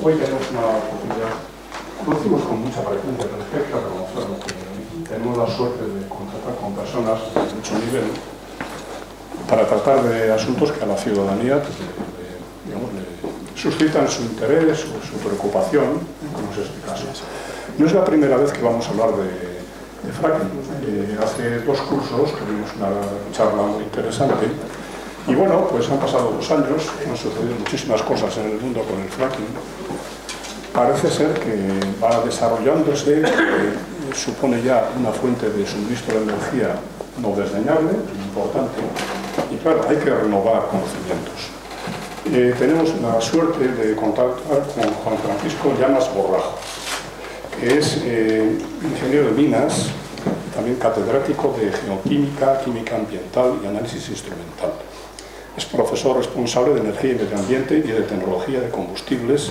Hoy tenemos una oportunidad, lo decimos con mucha frecuencia, pero es que hay que reconocerlo, que tenemos la suerte de contactar con personas de mucho nivel para tratar de asuntos que a la ciudadanía digamos, le suscitan su interés o su preocupación, como es este caso. No es la primera vez que vamos a hablar de fracking. Hace 2 cursos tuvimos una charla muy interesante y bueno, pues han pasado 2 años, han sucedido muchísimas cosas en el mundo con el fracking. Parece ser que va desarrollándose, supone ya una fuente de suministro de energía no desdeñable, importante, y claro, hay que renovar conocimientos. Tenemos la suerte de contactar con Juan Francisco Llamas Borrajo, que es ingeniero de minas, también catedrático de geoquímica, química ambiental y análisis instrumental. Es profesor responsable de energía y medio ambiente y de tecnología de combustibles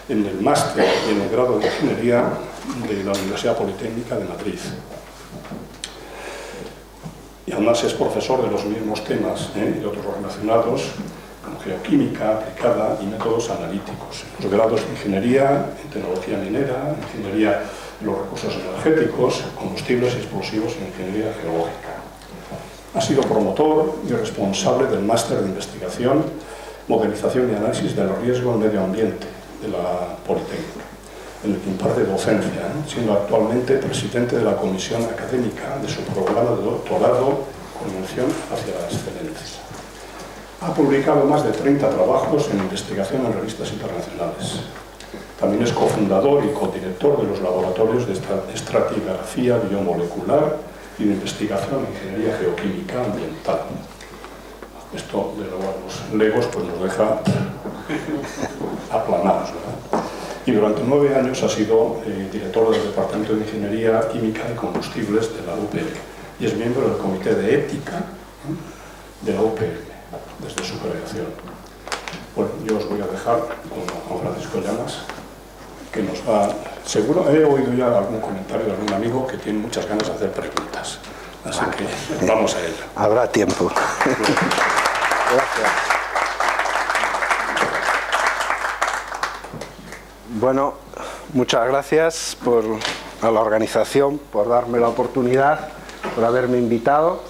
en el máster y en el grado de ingeniería de la Universidad Politécnica de Madrid. Y además es profesor de los mismos temas y de otros relacionados, como geoquímica aplicada y métodos analíticos. Los grados de ingeniería en tecnología minera, ingeniería de los recursos energéticos, combustibles y explosivos y ingeniería geológica. Ha sido promotor y responsable del máster de investigación, modelización y análisis del riesgo al medio ambiente de la Politécnica, en el que imparte docencia, siendo actualmente presidente de la comisión académica de su programa de doctorado con mención hacia la excelencia. Ha publicado más de 30 trabajos en investigación en revistas internacionales. También es cofundador y codirector de los laboratorios de estratigrafía biomolecular y de investigación en ingeniería geoquímica ambiental. Esto de los legos pues nos deja aplanados, ¿verdad? Y durante 9 años ha sido director del Departamento de Ingeniería Química y Combustibles de la UPM y es miembro del Comité de Ética de la UPM desde su creación. Bueno, yo os voy a dejar con Juan Francisco Llamas, que nos va... Seguro he oído ya algún comentario de algún amigo que tiene muchas ganas de hacer preguntas. Así que vamos a ello. Habrá tiempo. Gracias. Bueno, muchas gracias a la organización por darme la oportunidad, por haberme invitado.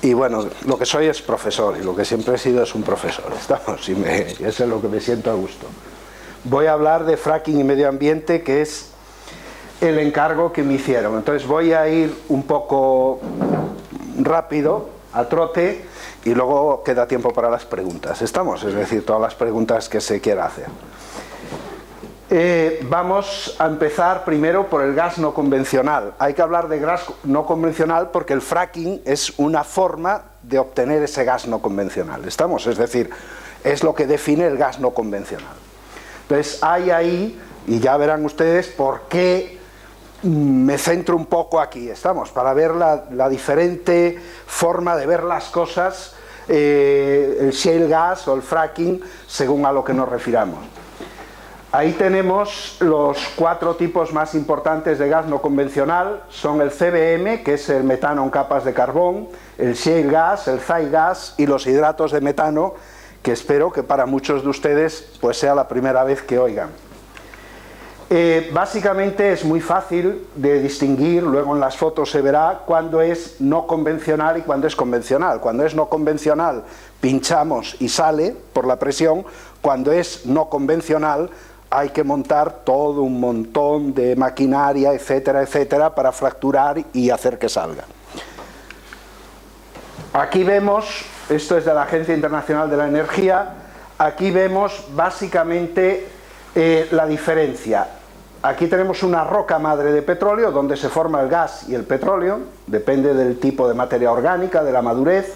Y bueno, lo que soy es profesor y lo que siempre he sido es un profesor. Estamos, eso es lo que me siento a gusto. Voy a hablar de fracking y medio ambiente, que es el encargo que me hicieron. Entonces voy a ir un poco rápido, a trote, y luego queda tiempo para las preguntas. ¿Estamos? Es decir, todas las preguntas que se quiera hacer. Vamos a empezar primero por el gas no convencional. Hay que hablar de gas no convencional porque el fracking es una forma de obtener ese gas no convencional. ¿Estamos? Es decir, es lo que define el gas no convencional. Entonces hay ahí, y ya verán ustedes por qué me centro un poco aquí. ¿Estamos? Para ver la diferente forma de ver las cosas, el shale gas o el fracking, según a lo que nos refiramos. Ahí tenemos los 4 tipos más importantes de gas no convencional. Son el CBM, que es el metano en capas de carbón, el shale gas, el zai gas y los hidratos de metano, que espero que para muchos de ustedes pues sea la primera vez que oigan. Básicamente es muy fácil de distinguir, luego en las fotos se verá cuándo es no convencional y cuándo es convencional. Cuando es no convencional pinchamos y sale por la presión, cuando es no convencional hay que montar todo un montón de maquinaria, etcétera, etcétera, para fracturar y hacer que salga. Aquí vemos, esto es de la Agencia Internacional de la Energía, aquí vemos básicamente la diferencia. Aquí tenemos una roca madre de petróleo donde se forma el gas y el petróleo, depende del tipo de materia orgánica, de la madurez.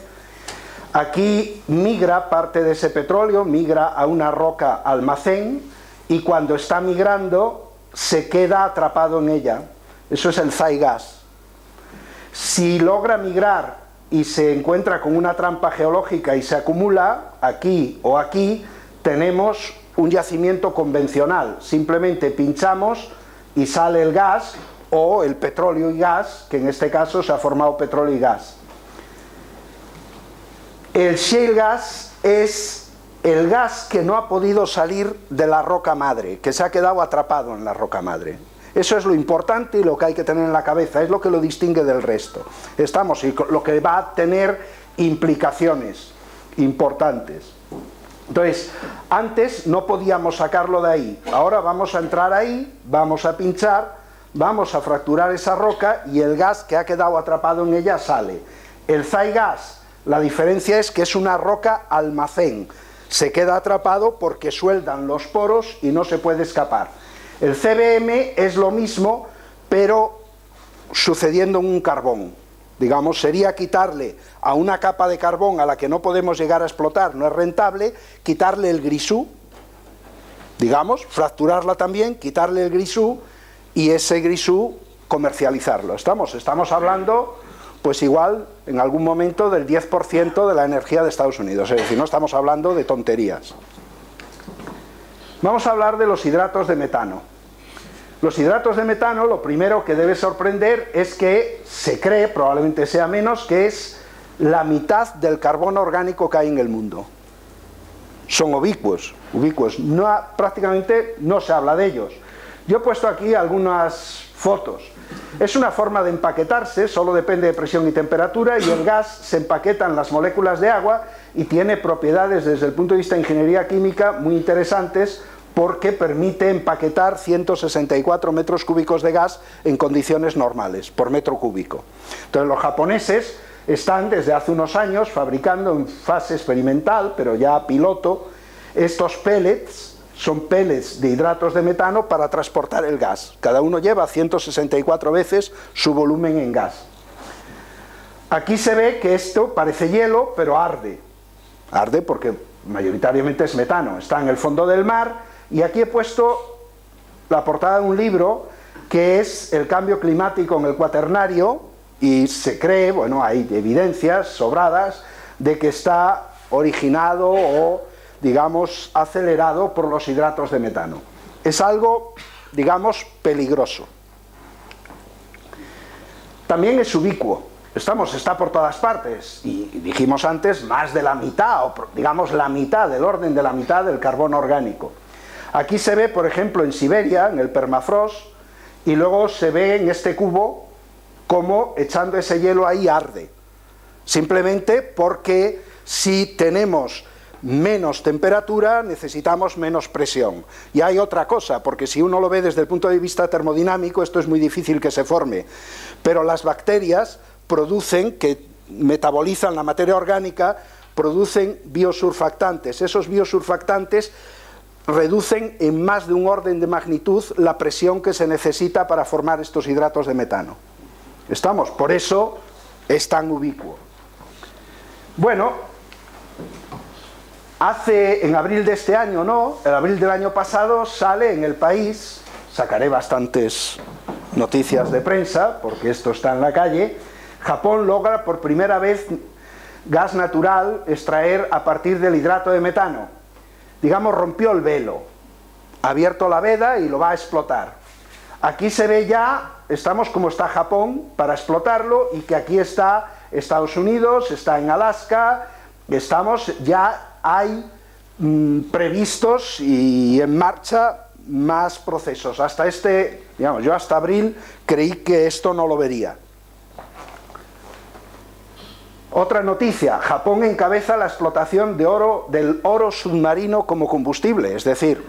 Aquí migra parte de ese petróleo, migra a una roca almacén y cuando está migrando se queda atrapado en ella. Eso es el zai gas. Si logra migrar y se encuentra con una trampa geológica y se acumula aquí o aquí, tenemos un yacimiento convencional. Simplemente pinchamos y sale el gas o el petróleo y gas, que en este caso se ha formado petróleo y gas. El shale gas es el gas que no ha podido salir de la roca madre, que se ha quedado atrapado en la roca madre. Eso es lo importante y lo que hay que tener en la cabeza, es lo que lo distingue del resto. Estamos, y lo que va a tener implicaciones importantes. Entonces, antes no podíamos sacarlo de ahí, ahora vamos a entrar ahí, vamos a pinchar, vamos a fracturar esa roca y el gas que ha quedado atrapado en ella sale. El Zygas, la diferencia es que es una roca almacén, se queda atrapado porque sueldan los poros y no se puede escapar. El CBM es lo mismo, pero sucediendo en un carbón. Digamos, sería quitarle a una capa de carbón a la que no podemos llegar a explotar, no es rentable, quitarle el grisú, digamos, fracturarla también, quitarle el grisú y ese grisú comercializarlo. Estamos hablando, pues igual, en algún momento del 10% de la energía de Estados Unidos, es decir, no estamos hablando de tonterías. Vamos a hablar de los hidratos de metano. Los hidratos de metano, lo primero que debe sorprender es que se cree, probablemente sea menos, que es la mitad del carbono orgánico que hay en el mundo. Son ubicuos, prácticamente no se habla de ellos. Yo he puesto aquí algunas fotos. Es una forma de empaquetarse, solo depende de presión y temperatura, y el gas se empaqueta en las moléculas de agua y tiene propiedades desde el punto de vista de ingeniería química muy interesantes, porque permite empaquetar 164 metros cúbicos de gas en condiciones normales, por metro cúbico. Entonces los japoneses están desde hace unos años fabricando en fase experimental, pero ya piloto, estos pellets, son pellets de hidratos de metano para transportar el gas. Cada uno lleva 164 veces su volumen en gas. Aquí se ve que esto parece hielo, pero arde. Arde porque mayoritariamente es metano, está en el fondo del mar. Y aquí he puesto la portada de un libro que es El cambio climático en el Cuaternario, y se cree, bueno, hay evidencias sobradas de que está originado o, digamos, acelerado por los hidratos de metano. Es algo, digamos, peligroso. También es ubicuo. Está por todas partes, y dijimos antes, más de la mitad, o digamos la mitad, del orden de la mitad del carbono orgánico. Aquí se ve, por ejemplo, en Siberia, en el permafrost, y luego se ve en este cubo como echando ese hielo ahí arde. Simplemente porque si tenemos menos temperatura necesitamos menos presión. Y hay otra cosa, porque si uno lo ve desde el punto de vista termodinámico, esto es muy difícil que se forme. Pero las bacterias producen, que metabolizan la materia orgánica, producen biosurfactantes. Esos biosurfactantes reducen en más de un orden de magnitud la presión que se necesita para formar estos hidratos de metano. Por eso es tan ubicuo. Bueno, en abril de este año, en abril del año pasado sale en El País, sacaré bastantes noticias de prensa, porque esto está en la calle, Japón logra por primera vez gas natural extraer a partir del hidrato de metano. Digamos, rompió el velo, ha abierto la veda y lo va a explotar. Aquí se ve ya, estamos como está Japón para explotarlo, y que aquí está Estados Unidos, está en Alaska, ya hay previstos y en marcha más procesos. Yo hasta abril creí que esto no lo vería. Otra noticia, Japón encabeza la explotación del oro submarino como combustible, es decir,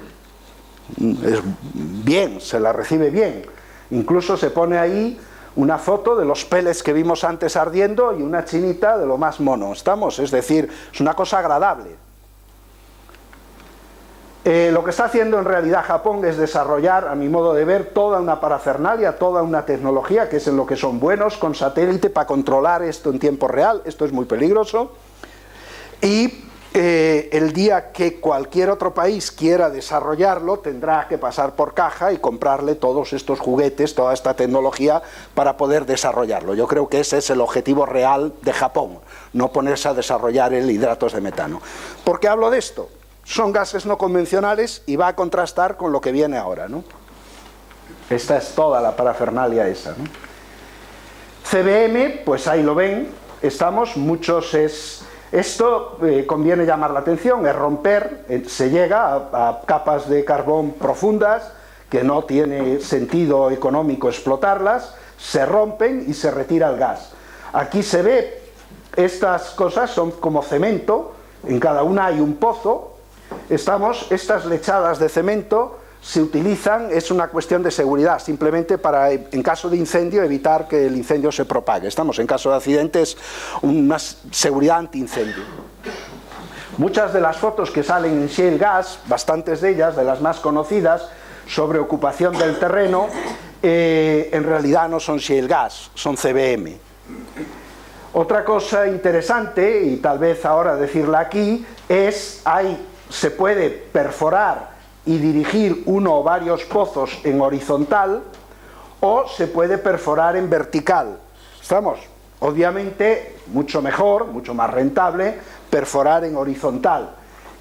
se la recibe bien. Incluso se pone ahí una foto de los pellets que vimos antes ardiendo y una chinita de lo más mono. Es decir, es una cosa agradable. Lo que está haciendo en realidad Japón es desarrollar, a mi modo de ver, toda una parafernalia, toda una tecnología, que es en lo que son buenos, con satélite, para controlar esto en tiempo real. Esto es muy peligroso. Y el día que cualquier otro país quiera desarrollarlo, tendrá que pasar por caja y comprarle todos estos juguetes, toda esta tecnología, para poder desarrollarlo. Yo creo que ese es el objetivo real de Japón, no ponerse a desarrollar el hidratos de metano. ¿Por qué hablo de esto? Son gases no convencionales y va a contrastar con lo que viene ahora, ¿no? Esta es toda la parafernalia esa, ¿no? CBM, pues ahí lo ven, muchos es Esto conviene llamar la atención, es romper, se llega a capas de carbón profundas que no tiene sentido económico explotarlas, se rompen y se retira el gas. Aquí se ve, estas cosas son como cemento, en cada una hay un pozo, estas lechadas de cemento se utilizan, es una cuestión de seguridad, simplemente para, en caso de incendio, evitar que el incendio se propague. En caso de accidentes, una seguridad antiincendio. Muchas de las fotos que salen en shale gas, bastantes de ellas, de las más conocidas, sobre ocupación del terreno, en realidad no son shale gas, son CBM. Otra cosa interesante, y tal vez ahora decirla aquí, es se puede perforar y dirigir uno o varios pozos en horizontal, o se puede perforar en vertical. Obviamente, mucho mejor, mucho más rentable, perforar en horizontal.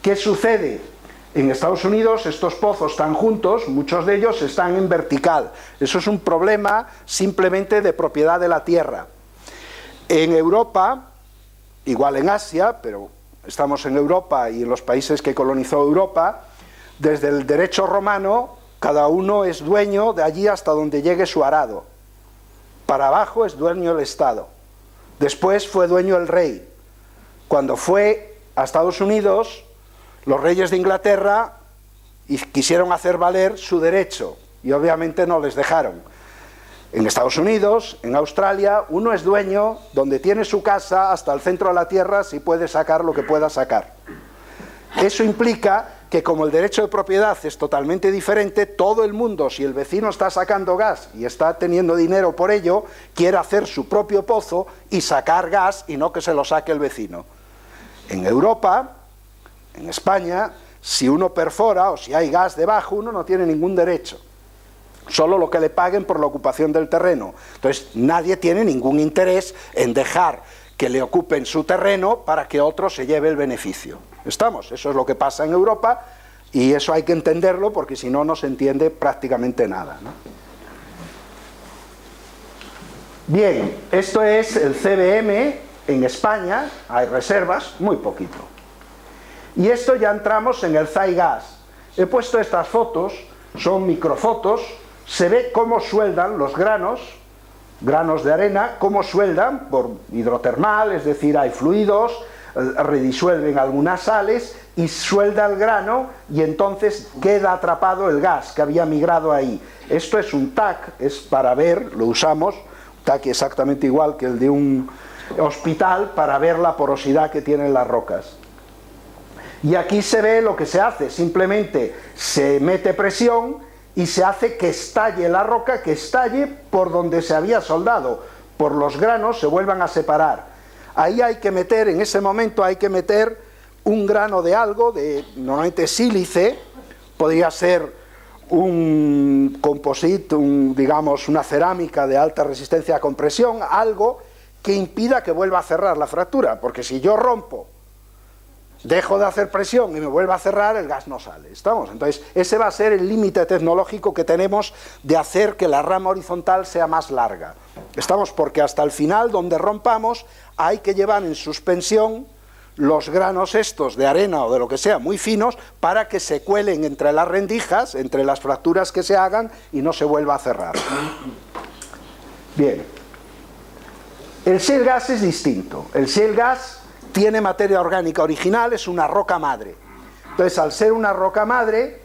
¿Qué sucede? En Estados Unidos estos pozos están juntos, muchos de ellos están en vertical. Eso es un problema simplemente de propiedad de la tierra. En Europa, igual en Asia, pero estamos en Europa y en los países que colonizó Europa, desde el derecho romano, cada uno es dueño de allí hasta donde llegue su arado. Para abajo es dueño el Estado. Después fue dueño el rey. Cuando fue a Estados Unidos, los reyes de Inglaterra quisieron hacer valer su derecho y obviamente no les dejaron. En Estados Unidos, en Australia, uno es dueño donde tiene su casa hasta el centro de la tierra si puede sacar lo que pueda sacar. Eso implica que como el derecho de propiedad es totalmente diferente, todo el mundo, si el vecino está sacando gas y está teniendo dinero por ello, quiere hacer su propio pozo y sacar gas y no que se lo saque el vecino. En Europa, en España, si uno perfora o si hay gas debajo, uno no tiene ningún derecho. Solo lo que le paguen por la ocupación del terreno. Entonces nadie tiene ningún interés en dejar que le ocupen su terreno para que otro se lleve el beneficio. Eso es lo que pasa en Europa y eso hay que entenderlo porque si no, no se entiende prácticamente nada, ¿no? Bien, esto es el CBM en España, hay reservas, muy poquito. Y esto ya entramos en el Zygas. He puesto estas fotos, son microfotos, se ve cómo sueldan los granos de arena, cómo sueldan por hidrotermal, es decir, hay fluidos, redisuelven algunas sales y suelda el grano y entonces queda atrapado el gas que había migrado ahí. Esto es un TAC, es para ver, lo usamos, un TAC exactamente igual que el de un hospital para ver la porosidad que tienen las rocas. Y aquí se ve lo que se hace, simplemente se mete presión y se hace que estalle la roca, que estalle por donde se había soldado, por los granos se vuelvan a separar. Ahí hay que meter, en ese momento hay que meter un grano de algo, normalmente sílice, podría ser un composite, digamos una cerámica de alta resistencia a compresión, algo que impida que vuelva a cerrar la fractura, porque si yo rompo, dejo de hacer presión y me vuelve a cerrar, el gas no sale. Entonces, ese va a ser el límite tecnológico que tenemos de hacer que la rama horizontal sea más larga. Porque hasta el final, donde rompamos, hay que llevar en suspensión los granos estos de arena o de lo que sea, muy finos, para que se cuelen entre las rendijas, entre las fracturas que se hagan y no se vuelva a cerrar. Bien. El shale gas es distinto. El shale gas tiene materia orgánica original, es una roca madre. Entonces, al ser una roca madre,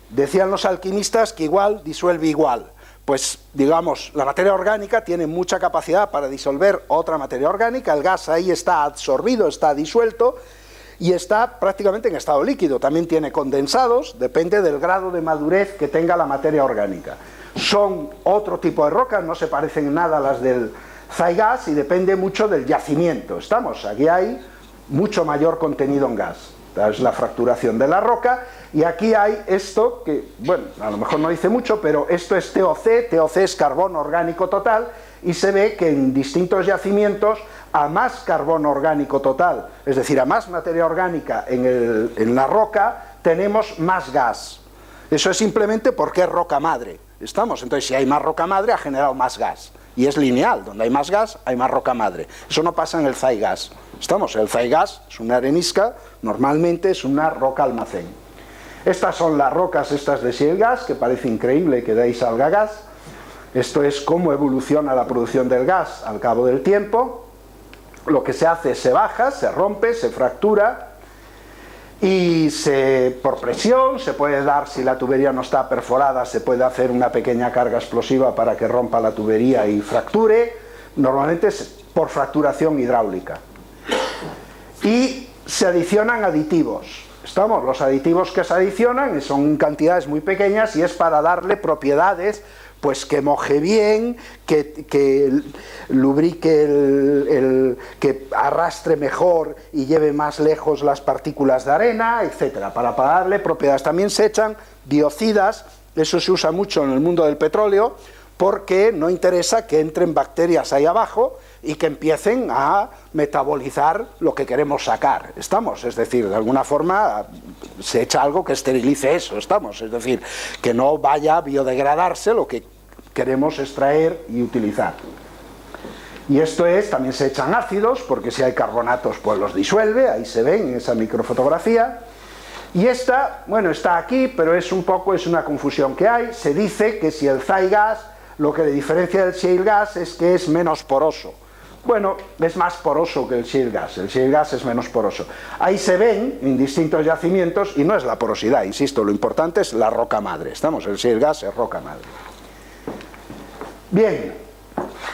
decían los alquimistas que igual disuelve igual. Pues, digamos, la materia orgánica tiene mucha capacidad para disolver otra materia orgánica, el gas ahí está absorbido, está disuelto, y está prácticamente en estado líquido. También tiene condensados, depende del grado de madurez que tenga la materia orgánica. Son otro tipo de rocas, no se parecen en nada a las del Zygas y depende mucho del yacimiento. Aquí hay mucho mayor contenido en gas. Es la fracturación de la roca y aquí hay esto que, bueno, a lo mejor no dice mucho, pero esto es TOC, TOC es carbono orgánico total y se ve que en distintos yacimientos a más carbono orgánico total, es decir, a más materia orgánica en la roca, tenemos más gas. Eso es simplemente porque es roca madre. Entonces, si hay más roca madre, ha generado más gas. Y es lineal, donde hay más gas, hay más roca madre. Eso no pasa en el Zygas. Estamos, el zaigas es una arenisca, normalmente es una roca almacén. Estas son las rocas estas de shale gas, que parece increíble que de ahí salga gas. Esto es cómo evoluciona la producción del gas al cabo del tiempo. Lo que se hace es se baja, se rompe, se fractura y por presión se puede dar, si la tubería no está perforada, se puede hacer una pequeña carga explosiva para que rompa la tubería y fracture. Normalmente es por fracturación hidráulica. Y se adicionan aditivos. Los aditivos que se adicionan son cantidades muy pequeñas y es para darle propiedades, pues que moje bien, que lubrique, que arrastre mejor y lleve más lejos las partículas de arena, etcétera, para darle propiedades. También se echan biocidas, eso se usa mucho en el mundo del petróleo, porque no interesa que entren bacterias ahí abajo y que empiecen a metabolizar lo que queremos sacar. Es decir, de alguna forma se echa algo que esterilice eso, es decir, que no vaya a biodegradarse lo que queremos extraer y utilizar. Y esto también se echan ácidos, porque si hay carbonatos pues los disuelve, ahí se ven en esa microfotografía. Y esta, bueno, está aquí, pero es una confusión que hay. Se dice que si el zaigas, lo que le diferencia del shale gas es que es menos poroso. Bueno, es más poroso que el shale gas es menos poroso. Ahí se ven en distintos yacimientos, y no es la porosidad, insisto, lo importante es la roca madre. El shale gas es roca madre. Bien,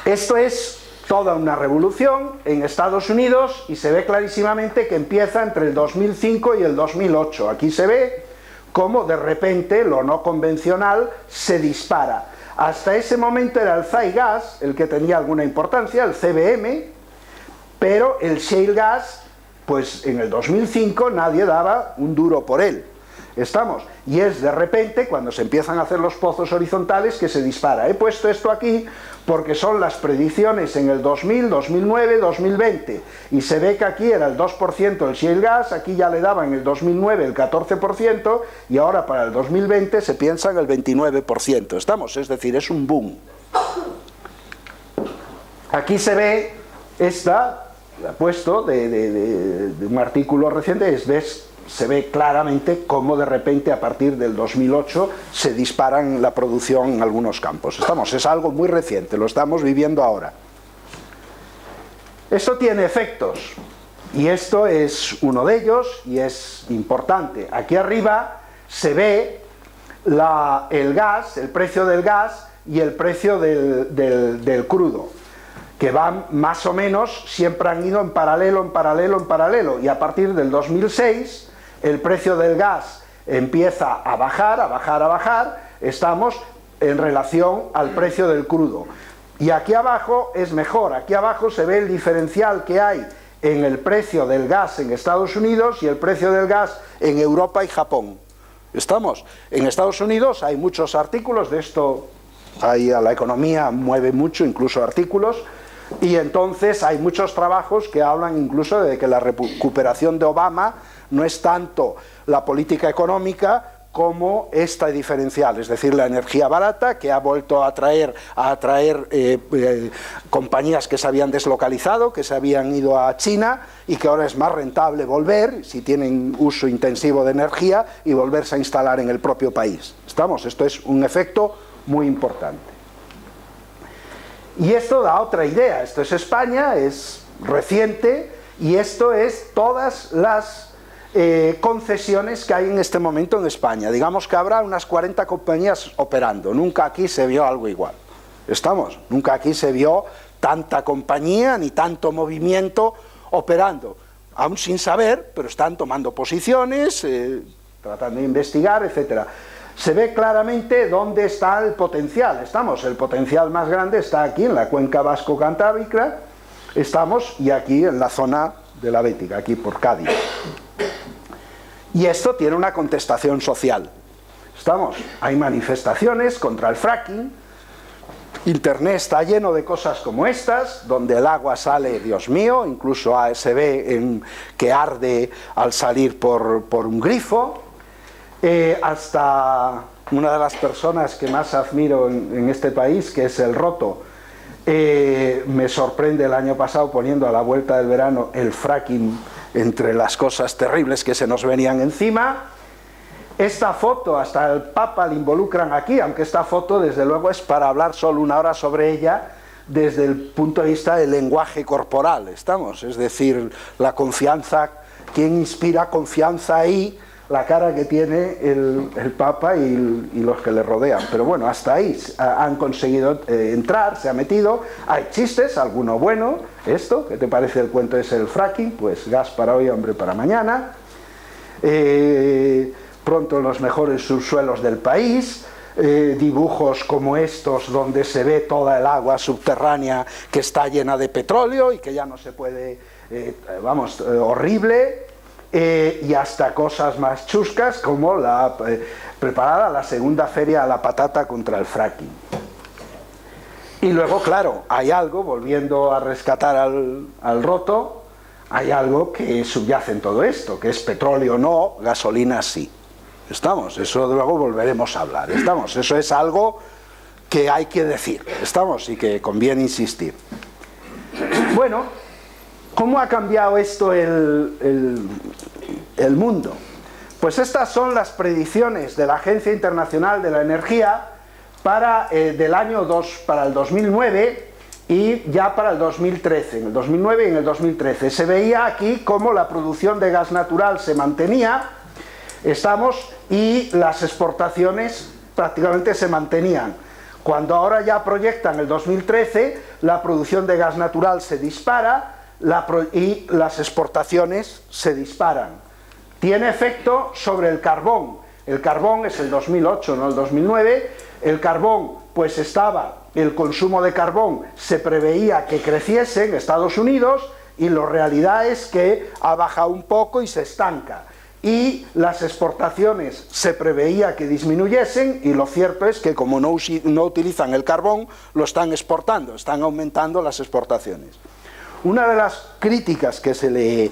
esto es toda una revolución en Estados Unidos y se ve clarísimamente que empieza entre el 2005 y el 2008. Aquí se ve cómo de repente lo no convencional se dispara. Hasta ese momento era el zaigas el que tenía alguna importancia, el CBM, pero el shale gas, pues en el 2005 nadie daba un duro por él. Y es de repente cuando se empiezan a hacer los pozos horizontales que se dispara. He puesto esto aquí porque son las predicciones en el 2000, 2009, 2020 y se ve que aquí era el 2% el shale gas, aquí ya le daban en el 2009 el 14% y ahora para el 2020 se piensa en el 29%. Es decir, es un boom. Aquí se ve la he puesto de un artículo reciente, se ve claramente cómo de repente a partir del 2008 se disparan la producción en algunos campos. Es algo muy reciente, lo estamos viviendo ahora. Esto tiene efectos y esto es uno de ellos y es importante. Aquí arriba se ve el gas, el precio del gas y el precio del crudo, que van más o menos, siempre han ido en paralelo, y a partir del 2006 el precio del gas empieza a bajar, estamos en relación al precio del crudo. Y aquí abajo es mejor, aquí abajo se ve el diferencial que hay en el precio del gas en Estados Unidos y el precio del gas en Europa y Japón. En Estados Unidos hay muchos artículos de esto, la economía mueve mucho, incluso artículos, y entonces hay muchos trabajos que hablan incluso de que la recuperación de Obama no es tanto la política económica como esta diferencial, es decir, la energía barata que ha vuelto a atraer compañías que se habían deslocalizado, que se habían ido a China y que ahora es más rentable volver, si tienen uso intensivo de energía, y volverse a instalar en el propio país. Esto es un efecto muy importante. Y esto da otra idea, esto es España, es reciente, y esto es todas las concesiones que hay en este momento en España. Digamos que habrá unas 40 compañías operando, nunca aquí se vio algo igual. Nunca aquí se vio tanta compañía ni tanto movimiento operando, aún sin saber, pero están tomando posiciones, tratando de investigar, etcétera. Se ve claramente dónde está el potencial. El potencial más grande está aquí en la cuenca vasco-cantábrica, y aquí en la zona de la Bética, aquí por Cádiz. Y esto tiene una contestación social. Hay manifestaciones contra el fracking, Internet está lleno de cosas como estas, donde el agua sale, Dios mío, incluso se ve que arde al salir por un grifo. Hasta una de las personas que más admiro en este país, que es el Roto, Me sorprende el año pasado poniendo a la vuelta del verano el fracking entre las cosas terribles que se nos venían encima. Esta foto, hasta el Papa le involucran aquí, aunque esta foto desde luego es para hablar solo una hora sobre ella desde el punto de vista del lenguaje corporal, ¿estamos? Es decir, la confianza, ¿quién inspira confianza ahí? La cara que tiene el Papa y los que le rodean. Pero bueno, hasta ahí han conseguido entrar, se ha metido. Hay chistes, alguno bueno. Esto, ¿qué te parece el cuento ese del fracking? Pues gas para hoy, hambre para mañana. Pronto en los mejores subsuelos del país. Dibujos como estos donde se ve toda el agua subterránea que está llena de petróleo y que ya no se puede, horrible. Y hasta cosas más chuscas como preparada la segunda feria a la patata contra el fracking. Y luego, claro, hay algo, volviendo a rescatar al roto, hay algo que subyace en todo esto, que es petróleo no, gasolina sí. ¿Estamos? Eso luego volveremos a hablar. ¿Estamos? Eso es algo que hay que decir. ¿Estamos? Y que conviene insistir. Bueno, ¿cómo ha cambiado esto el mundo? Pues estas son las predicciones de la Agencia Internacional de la Energía para el 2009 y ya para el 2013. En el 2009 y en el 2013 se veía aquí cómo la producción de gas natural se mantenía, y las exportaciones prácticamente se mantenían. Cuando ahora ya proyectan el 2013, la producción de gas natural se dispara y las exportaciones se disparan. Tiene efecto sobre el carbón. El carbón es el 2008, no el 2009. El carbón, pues el consumo de carbón se preveía que creciese en Estados Unidos y la realidad es que ha bajado un poco y se estanca. Y las exportaciones se preveía que disminuyesen y lo cierto es que como no utilizan el carbón, lo están exportando, están aumentando las exportaciones. Una de las críticas que se le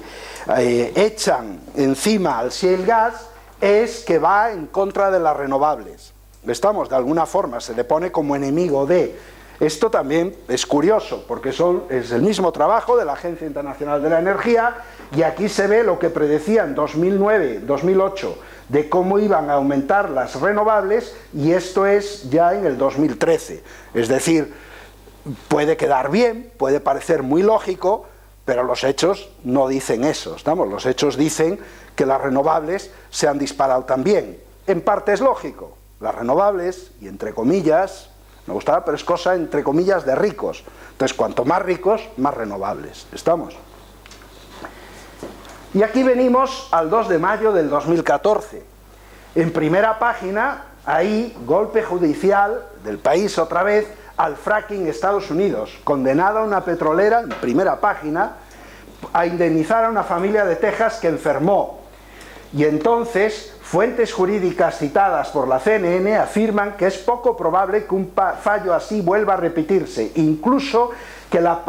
echan encima al shale gas es que va en contra de las renovables. De alguna forma se le pone como enemigo de... Esto también es curioso, porque es el mismo trabajo de la Agencia Internacional de la Energía, y aquí se ve lo que predecían 2009, 2008, de cómo iban a aumentar las renovables, y esto es ya en el 2013. Es decir, puede quedar bien, puede parecer muy lógico, pero los hechos no dicen eso. Los hechos dicen que las renovables se han disparado también. En parte es lógico, las renovables, y entre comillas... Me gustaba, pero es cosa, entre comillas, de ricos. Entonces, cuanto más ricos, más renovables. ¿Estamos? Y aquí venimos al 2 de mayo del 2014. En primera página, ahí, golpe judicial del país otra vez al fracking Estados Unidos. Condenada una petrolera, en primera página, a indemnizar a una familia de Texas que enfermó. Y entonces... Fuentes jurídicas citadas por la CNN afirman que es poco probable que un fallo así vuelva a repetirse, incluso que la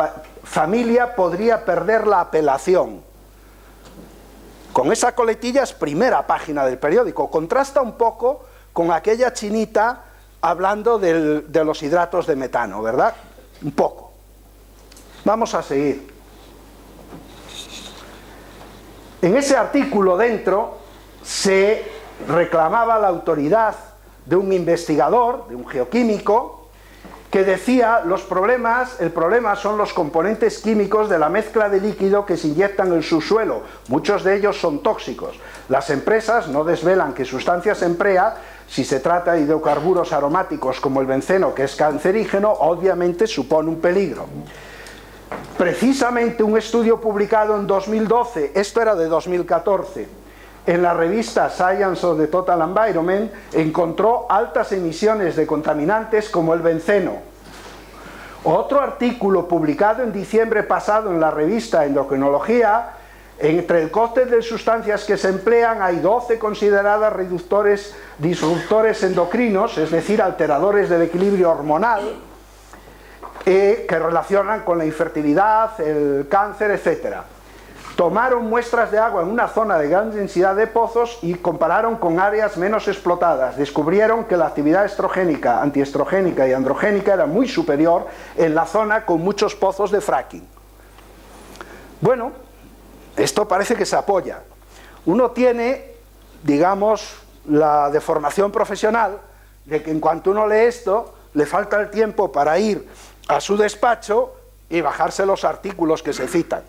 familia podría perder la apelación. Con esa coletilla es primera página del periódico, contrasta un poco con aquella chinita hablando de los hidratos de metano, ¿verdad? Un poco. Vamos a seguir. En ese artículo dentro... se reclamaba la autoridad de un investigador, de un geoquímico, que decía el problema son los componentes químicos de la mezcla de líquido que se inyectan en el subsuelo, muchos de ellos son tóxicos. Las empresas no desvelan qué sustancias se emplea, si se trata de hidrocarburos aromáticos como el benceno, que es cancerígeno, obviamente supone un peligro. Precisamente un estudio publicado en 2012, esto era de 2014, en la revista Science of the Total Environment, encontró altas emisiones de contaminantes como el benceno. Otro artículo publicado en diciembre pasado en la revista Endocrinología, entre el cóctel de sustancias que se emplean hay 12 consideradas disruptores endocrinos, es decir, alteradores del equilibrio hormonal, que relacionan con la infertilidad, el cáncer, etc. tomaron muestras de agua en una zona de gran densidad de pozos y compararon con áreas menos explotadas. Descubrieron que la actividad estrogénica, antiestrogénica y androgénica era muy superior en la zona con muchos pozos de fracking. Bueno, esto parece que se apoya. Uno tiene, digamos, la deformación profesional de que en cuanto uno lee esto, le falta el tiempo para ir a su despacho y bajarse los artículos que se citan.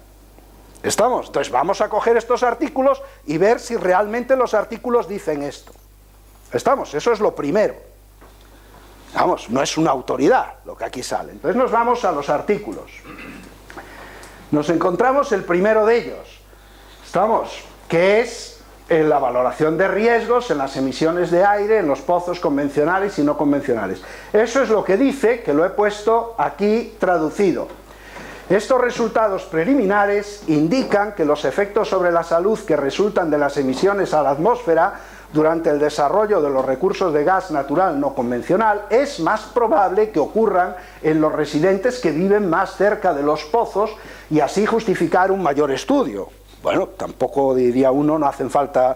¿Estamos? Entonces vamos a coger estos artículos y ver si realmente los artículos dicen esto. ¿Estamos? Eso es lo primero. Vamos, no es una autoridad lo que aquí sale. Entonces nos vamos a los artículos. Nos encontramos el primero de ellos. ¿Estamos? Que es en la valoración de riesgos en las emisiones de aire en los pozos convencionales y no convencionales. Eso es lo que dice, que lo he puesto aquí traducido. Estos resultados preliminares indican que los efectos sobre la salud que resultan de las emisiones a la atmósfera durante el desarrollo de los recursos de gas natural no convencional es más probable que ocurran en los residentes que viven más cerca de los pozos y así justificar un mayor estudio. Bueno, tampoco diría uno, no hacen falta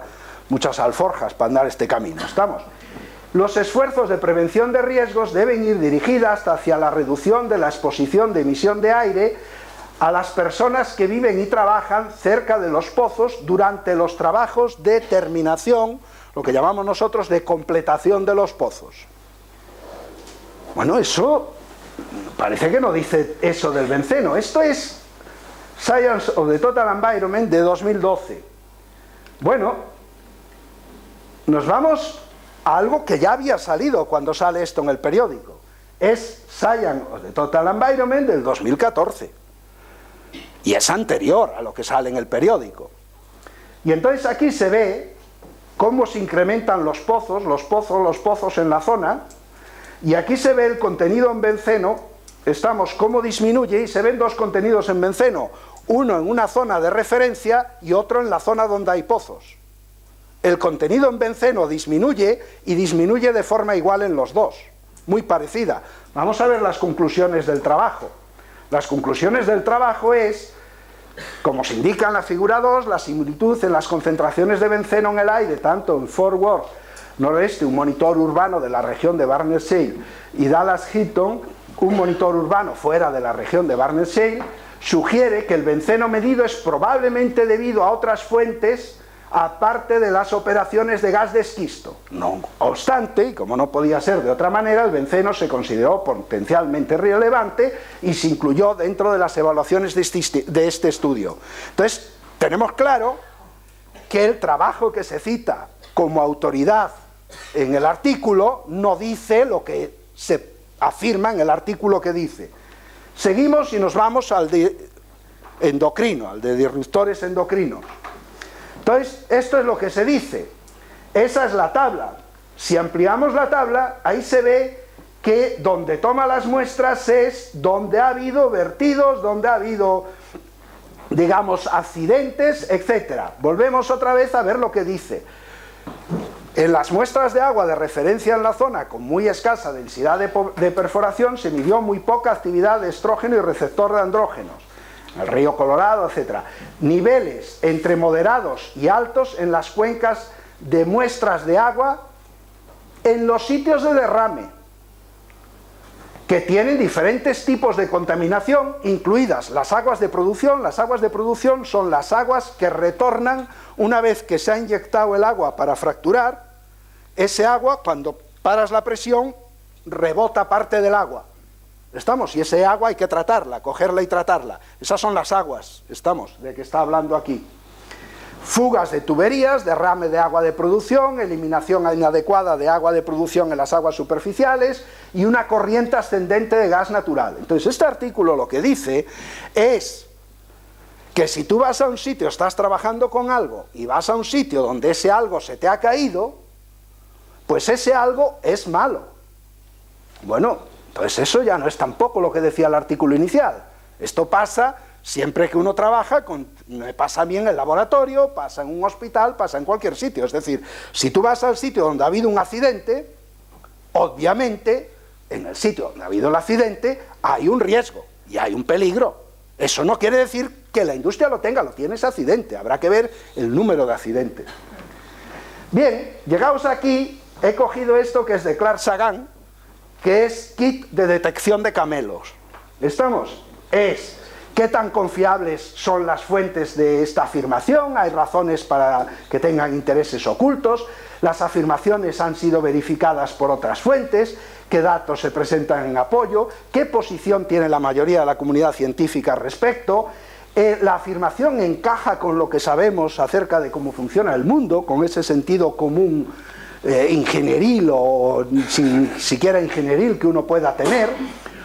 muchas alforjas para andar este camino, ¿estamos? Los esfuerzos de prevención de riesgos deben ir dirigidas hacia la reducción de la exposición de emisión de aire a las personas que viven y trabajan cerca de los pozos durante los trabajos de terminación, lo que llamamos nosotros de completación de los pozos. Bueno, eso parece que no dice eso del benceno. Esto es Science of the Total Environment de 2012. Bueno, nos vamos a algo que ya había salido cuando sale esto en el periódico. Es Science of the Total Environment del 2014. Y es anterior a lo que sale en el periódico. Y entonces aquí se ve cómo se incrementan los pozos en la zona, y aquí se ve el contenido en benceno, cómo disminuye, y se ven dos contenidos en benceno, uno en una zona de referencia y otro en la zona donde hay pozos. El contenido en benceno disminuye y disminuye de forma igual en los dos, muy parecida. Vamos a ver las conclusiones del trabajo. Las conclusiones del trabajo es, como se indica en la figura 2, la similitud en las concentraciones de benceno en el aire, tanto en Fort Worth, noroeste, un monitor urbano de la región de Barnett Shale, y Dallas Hinton, un monitor urbano fuera de la región de Barnett Shale, sugiere que el benceno medido es probablemente debido a otras fuentes aparte de las operaciones de gas de esquisto. No obstante, y como no podía ser de otra manera, el benceno se consideró potencialmente relevante y se incluyó dentro de las evaluaciones de este estudio. Entonces, tenemos claro que el trabajo que se cita como autoridad en el artículo no dice lo que se afirma en el artículo que dice. Seguimos y nos vamos al de endocrino, al de disruptores endocrinos. Entonces, esto es lo que se dice. Esa es la tabla. Si ampliamos la tabla, ahí se ve que donde toma las muestras es donde ha habido vertidos, donde ha habido, digamos, accidentes, etc. Volvemos otra vez a ver lo que dice. En las muestras de agua de referencia en la zona con muy escasa densidad de perforación se midió muy poca actividad de estrógeno y receptor de andrógenos. El río Colorado, etc. Niveles entre moderados y altos en las cuencas de muestras de agua en los sitios de derrame, que tienen diferentes tipos de contaminación, incluidas las aguas de producción. Las aguas de producción son las aguas que retornan una vez que se ha inyectado el agua para fracturar. Ese agua, cuando paras la presión, rebota parte del agua. ¿Estamos? Y ese agua hay que tratarla, cogerla y tratarla. Esas son las aguas, ¿estamos?, de que está hablando aquí. Fugas de tuberías, derrame de agua de producción, eliminación inadecuada de agua de producción en las aguas superficiales y una corriente ascendente de gas natural. Entonces, este artículo lo que dice es que si tú vas a un sitio, estás trabajando con algo y vas a un sitio donde ese algo se te ha caído, pues ese algo es malo. Bueno, entonces eso ya no es tampoco lo que decía el artículo inicial. Esto pasa siempre que uno trabaja, pasa bien en el laboratorio, pasa en un hospital, pasa en cualquier sitio. Es decir, si tú vas al sitio donde ha habido un accidente, obviamente, en el sitio donde ha habido el accidente, hay un riesgo y hay un peligro. Eso no quiere decir que la industria lo tenga, lo tiene, es accidente, habrá que ver el número de accidentes. Bien, llegados aquí, he cogido esto que es de Carl Sagan, que es kit de detección de camelos. ¿Estamos? Es qué tan confiables son las fuentes de esta afirmación, hay razones para que tengan intereses ocultos, las afirmaciones han sido verificadas por otras fuentes, qué datos se presentan en apoyo, qué posición tiene la mayoría de la comunidad científica al respecto, la afirmación encaja con lo que sabemos acerca de cómo funciona el mundo, con ese sentido común ingenieril o sin siquiera ingenieril que uno pueda tener.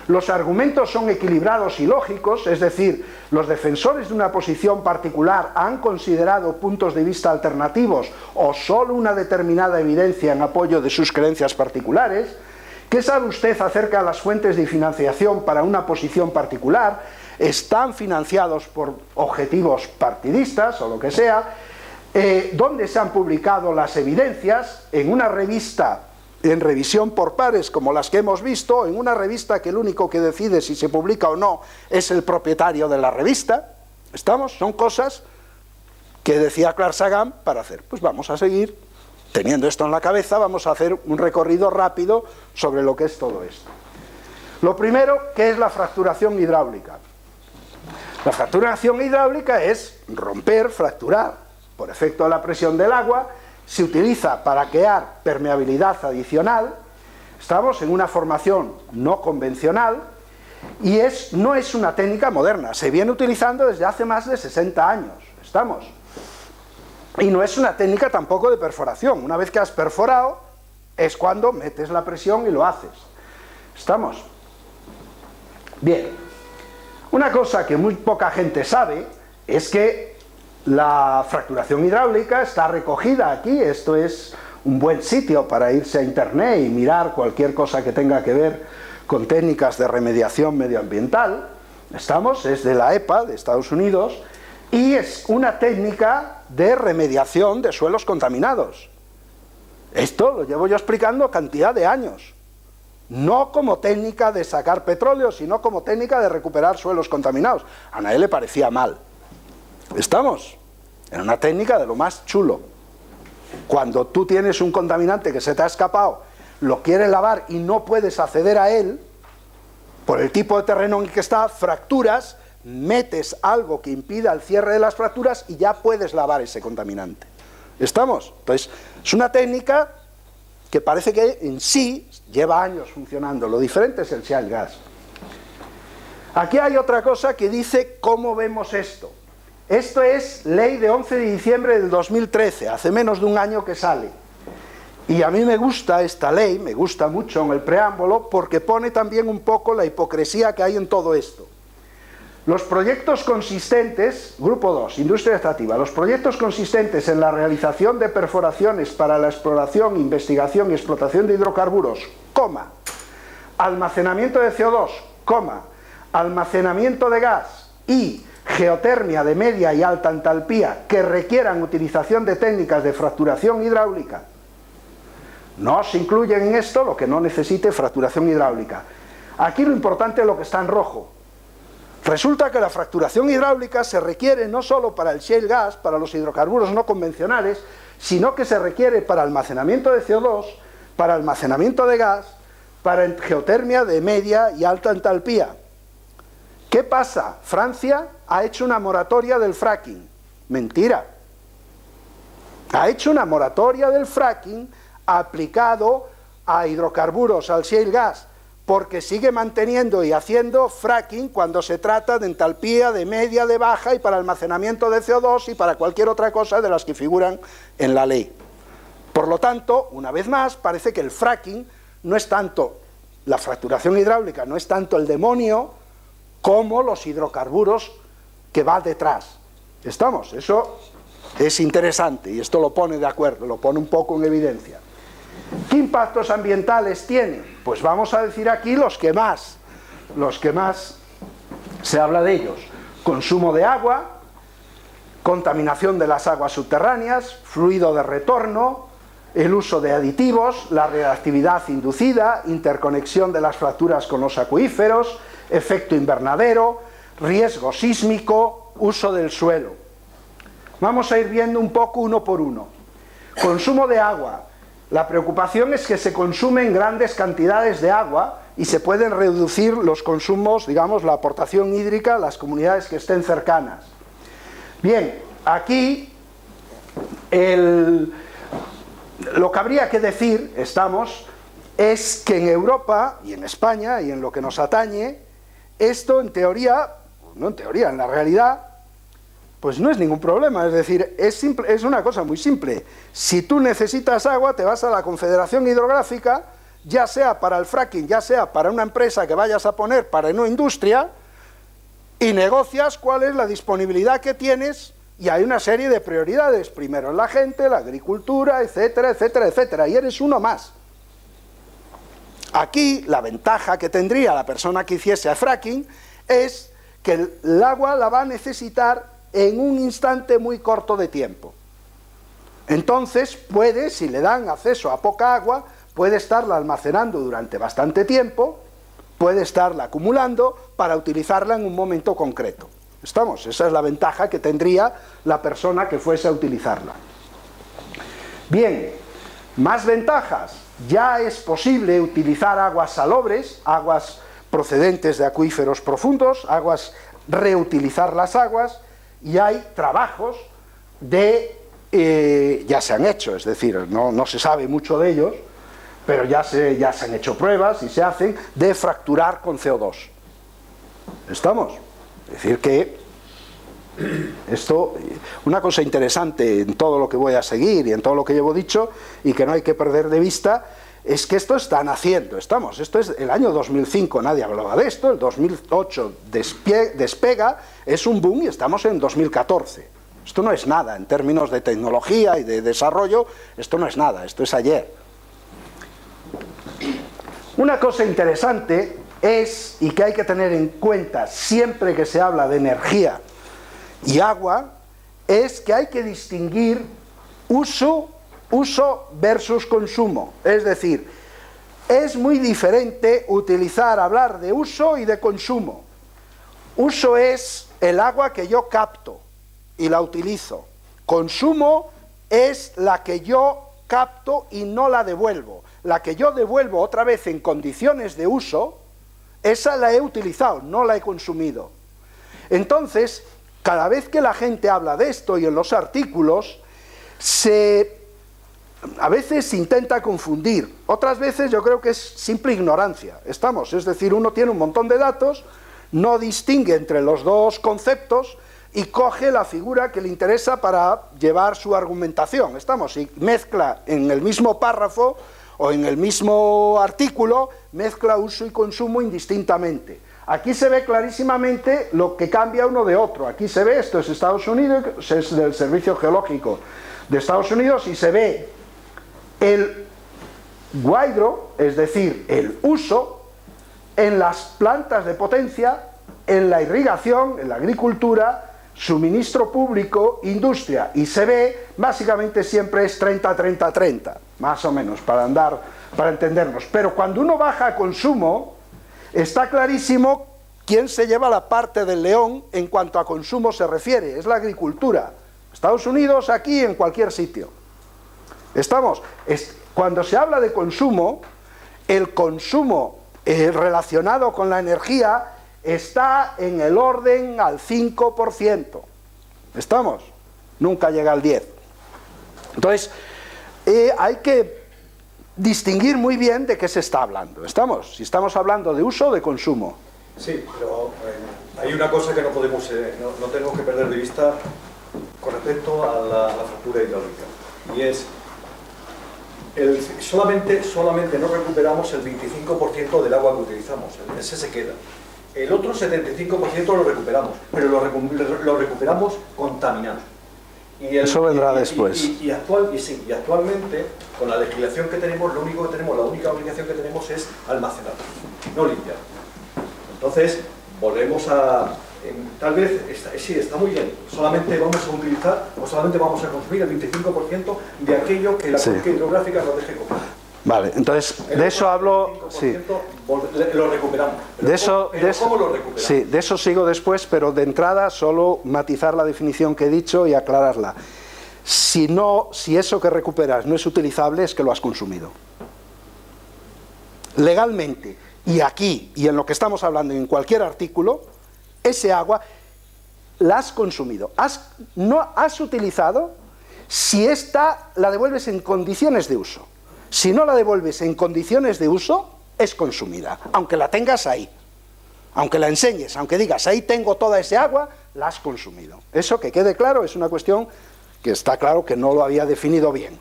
Los argumentos son equilibrados y lógicos, es decir, los defensores de una posición particular han considerado puntos de vista alternativos o solo una determinada evidencia en apoyo de sus creencias particulares. ¿Qué sabe usted acerca de las fuentes de financiación para una posición particular? ¿Están financiados por objetivos partidistas o lo que sea? ¿Dónde se han publicado las evidencias? En una revista en revisión por pares como las que hemos visto, en una revista que el único que decide si se publica o no es el propietario de la revista. ¿Estamos? Son cosas que decía Carl Sagan para hacer. Pues vamos a seguir teniendo esto en la cabeza, vamos a hacer un recorrido rápido sobre lo que es todo esto. Lo primero, ¿qué es la fracturación hidráulica? La fracturación hidráulica es romper, fracturar, por efecto de la presión del agua. Se utiliza para crear permeabilidad adicional. Estamos en una formación no convencional y no es una técnica moderna, se viene utilizando desde hace más de 60 años. ¿Estamos? Y no es una técnica tampoco de perforación. Una vez que has perforado es cuando metes la presión y lo haces. ¿Estamos? Bien, una cosa que muy poca gente sabe es que la fracturación hidráulica está recogida aquí. Esto es un buen sitio para irse a internet y mirar cualquier cosa que tenga que ver con técnicas de remediación medioambiental. ¿Estamos? Es de la EPA de Estados Unidos y es una técnica de remediación de suelos contaminados. Esto lo llevo yo explicando cantidad de años. No como técnica de sacar petróleo, sino como técnica de recuperar suelos contaminados. A nadie le parecía mal. ¿Estamos? Era una técnica de lo más chulo. Cuando tú tienes un contaminante que se te ha escapado, lo quieres lavar y no puedes acceder a él, por el tipo de terreno en el que está, fracturas, metes algo que impida el cierre de las fracturas y ya puedes lavar ese contaminante. ¿Estamos? Entonces, es una técnica que parece que en sí lleva años funcionando. Lo diferente es el shale gas. Aquí hay otra cosa que dice cómo vemos esto. Esto es ley de 11 de diciembre del 2013, hace menos de un año que sale. Y a mí me gusta esta ley, me gusta mucho en el preámbulo, porque pone también un poco la hipocresía que hay en todo esto. Los proyectos consistentes, grupo 2, industria extractiva, los proyectos consistentes en la realización de perforaciones para la exploración, investigación y explotación de hidrocarburos, coma, almacenamiento de CO2, coma, almacenamiento de gas y geotermia de media y alta entalpía que requieran utilización de técnicas de fracturación hidráulica. No se incluye en esto lo que no necesite fracturación hidráulica. Aquí lo importante es lo que está en rojo. Resulta que la fracturación hidráulica se requiere no solo para el shale gas, para los hidrocarburos no convencionales, sino que se requiere para almacenamiento de CO2, para almacenamiento de gas, para geotermia de media y alta entalpía. ¿Qué pasa? Francia ha hecho una moratoria del fracking. Mentira. Ha hecho una moratoria del fracking aplicado a hidrocarburos, al shale gas, porque sigue manteniendo y haciendo fracking cuando se trata de entalpía de media, de baja y para almacenamiento de CO2 y para cualquier otra cosa de las que figuran en la ley. Por lo tanto, una vez más, parece que el fracking no es tanto, la fracturación hidráulica no es tanto el demonio como los hidrocarburos que va detrás. ¿Estamos? Eso es interesante y esto lo pone de acuerdo, lo pone un poco en evidencia. ¿Qué impactos ambientales tiene? Pues vamos a decir aquí los que más se habla de ellos. Consumo de agua, contaminación de las aguas subterráneas, fluido de retorno, el uso de aditivos, la reactividad inducida, interconexión de las fracturas con los acuíferos, efecto invernadero, riesgo sísmico, uso del suelo. Vamos a ir viendo un poco uno por uno. Consumo de agua. La preocupación es que se consumen grandes cantidades de agua y se pueden reducir los consumos, digamos, la aportación hídrica a las comunidades que estén cercanas. Bien, aquí lo que habría que decir, es que en Europa y en España y en lo que nos atañe, esto en teoría, no en teoría, en la realidad, pues no es ningún problema. Es decir, es una cosa muy simple. Si tú necesitas agua, te vas a la Confederación Hidrográfica, ya sea para el fracking, ya sea para una empresa que vayas a poner para una industria, y negocias cuál es la disponibilidad que tienes, y hay una serie de prioridades. Primero la gente, la agricultura, etcétera, etcétera, etcétera, y eres uno más. Aquí la ventaja que tendría la persona que hiciese fracking es que el agua la va a necesitar en un instante muy corto de tiempo. Entonces puede, si le dan acceso a poca agua, puede estarla almacenando durante bastante tiempo, puede estarla acumulando para utilizarla en un momento concreto. ¿Estamos? Esa es la ventaja que tendría la persona que fuese a utilizarla. Bien, más ventajas. Ya es posible utilizar aguas salobres, aguas procedentes de acuíferos profundos, reutilizar las aguas, y hay trabajos ya se han hecho, es decir, no se sabe mucho de ellos, pero ya se han hecho pruebas y se hacen de fracturar con CO2. ¿Estamos? Es decir que esto, una cosa interesante en todo lo que voy a seguir y en todo lo que llevo dicho y que no hay que perder de vista, es que esto están haciendo, esto es el año 2005, nadie hablaba de esto, el 2008 despega, es un boom y estamos en 2014. Esto no es nada, en términos de tecnología y de desarrollo, esto no es nada, esto es ayer. Una cosa interesante es, y que hay que tener en cuenta siempre que se habla de energía y agua, es que hay que distinguir uso versus consumo. Es decir, es muy diferente hablar de uso y de consumo. Uso es el agua que yo capto y la utilizo. Consumo es la que yo capto y no la devuelvo. La que yo devuelvo otra vez en condiciones de uso, esa la he utilizado, no la he consumido. Entonces, cada vez que la gente habla de esto y en los artículos, a veces se intenta confundir, otras veces yo creo que es simple ignorancia. Es decir, uno tiene un montón de datos, no distingue entre los dos conceptos y coge la figura que le interesa para llevar su argumentación. Y mezcla en el mismo párrafo o en el mismo artículo, mezcla uso y consumo indistintamente. Aquí se ve clarísimamente lo que cambia uno de otro. Aquí se ve, esto es Estados Unidos, es del Servicio Geológico de Estados Unidos, y se ve el guaidro, es decir, el uso, en las plantas de potencia, en la irrigación, en la agricultura, suministro público, industria, y se ve, básicamente siempre es 30-30-30, más o menos, para entendernos. Pero cuando uno baja a consumo, está clarísimo quién se lleva la parte del león en cuanto a consumo se refiere, es la agricultura. Estados Unidos, aquí, en cualquier sitio. Cuando se habla de consumo, el consumo relacionado con la energía está en el orden al 5%. Nunca llega al 10%. Entonces, hay que distinguir muy bien de qué se está hablando. Si estamos hablando de uso o de consumo. Sí, pero hay una cosa que no tenemos que perder de vista con respecto a la fractura hidráulica, y es solamente no recuperamos el 25% del agua que utilizamos, ese se queda. El otro 75% lo recuperamos, pero lo recuperamos contaminado. Eso vendrá después. Y actualmente, con la legislación que tenemos, la única obligación que tenemos es almacenar, no limpiar. Entonces, volvemos a... tal vez, sí, está muy bien, solamente vamos a utilizar o solamente vamos a consumir el 25% de aquello que la cuenca hidrográfica nos deje comer. Vale, entonces, de eso hablo... Sí. Lo recuperamos. ¿Cómo lo recuperamos? Sí, de eso sigo después, pero de entrada solo matizar la definición que he dicho y aclararla. Si eso que recuperas no es utilizable, es que lo has consumido. Legalmente, y aquí, y en lo que estamos hablando, en cualquier artículo, ese agua la has consumido. No has utilizado si esta la devuelves en condiciones de uso. Si no la devuelves en condiciones de uso, es consumida, aunque la tengas ahí, aunque la enseñes, aunque digas, ahí tengo toda ese agua, la has consumido. Eso, que quede claro, es una cuestión que está claro que no lo había definido bien.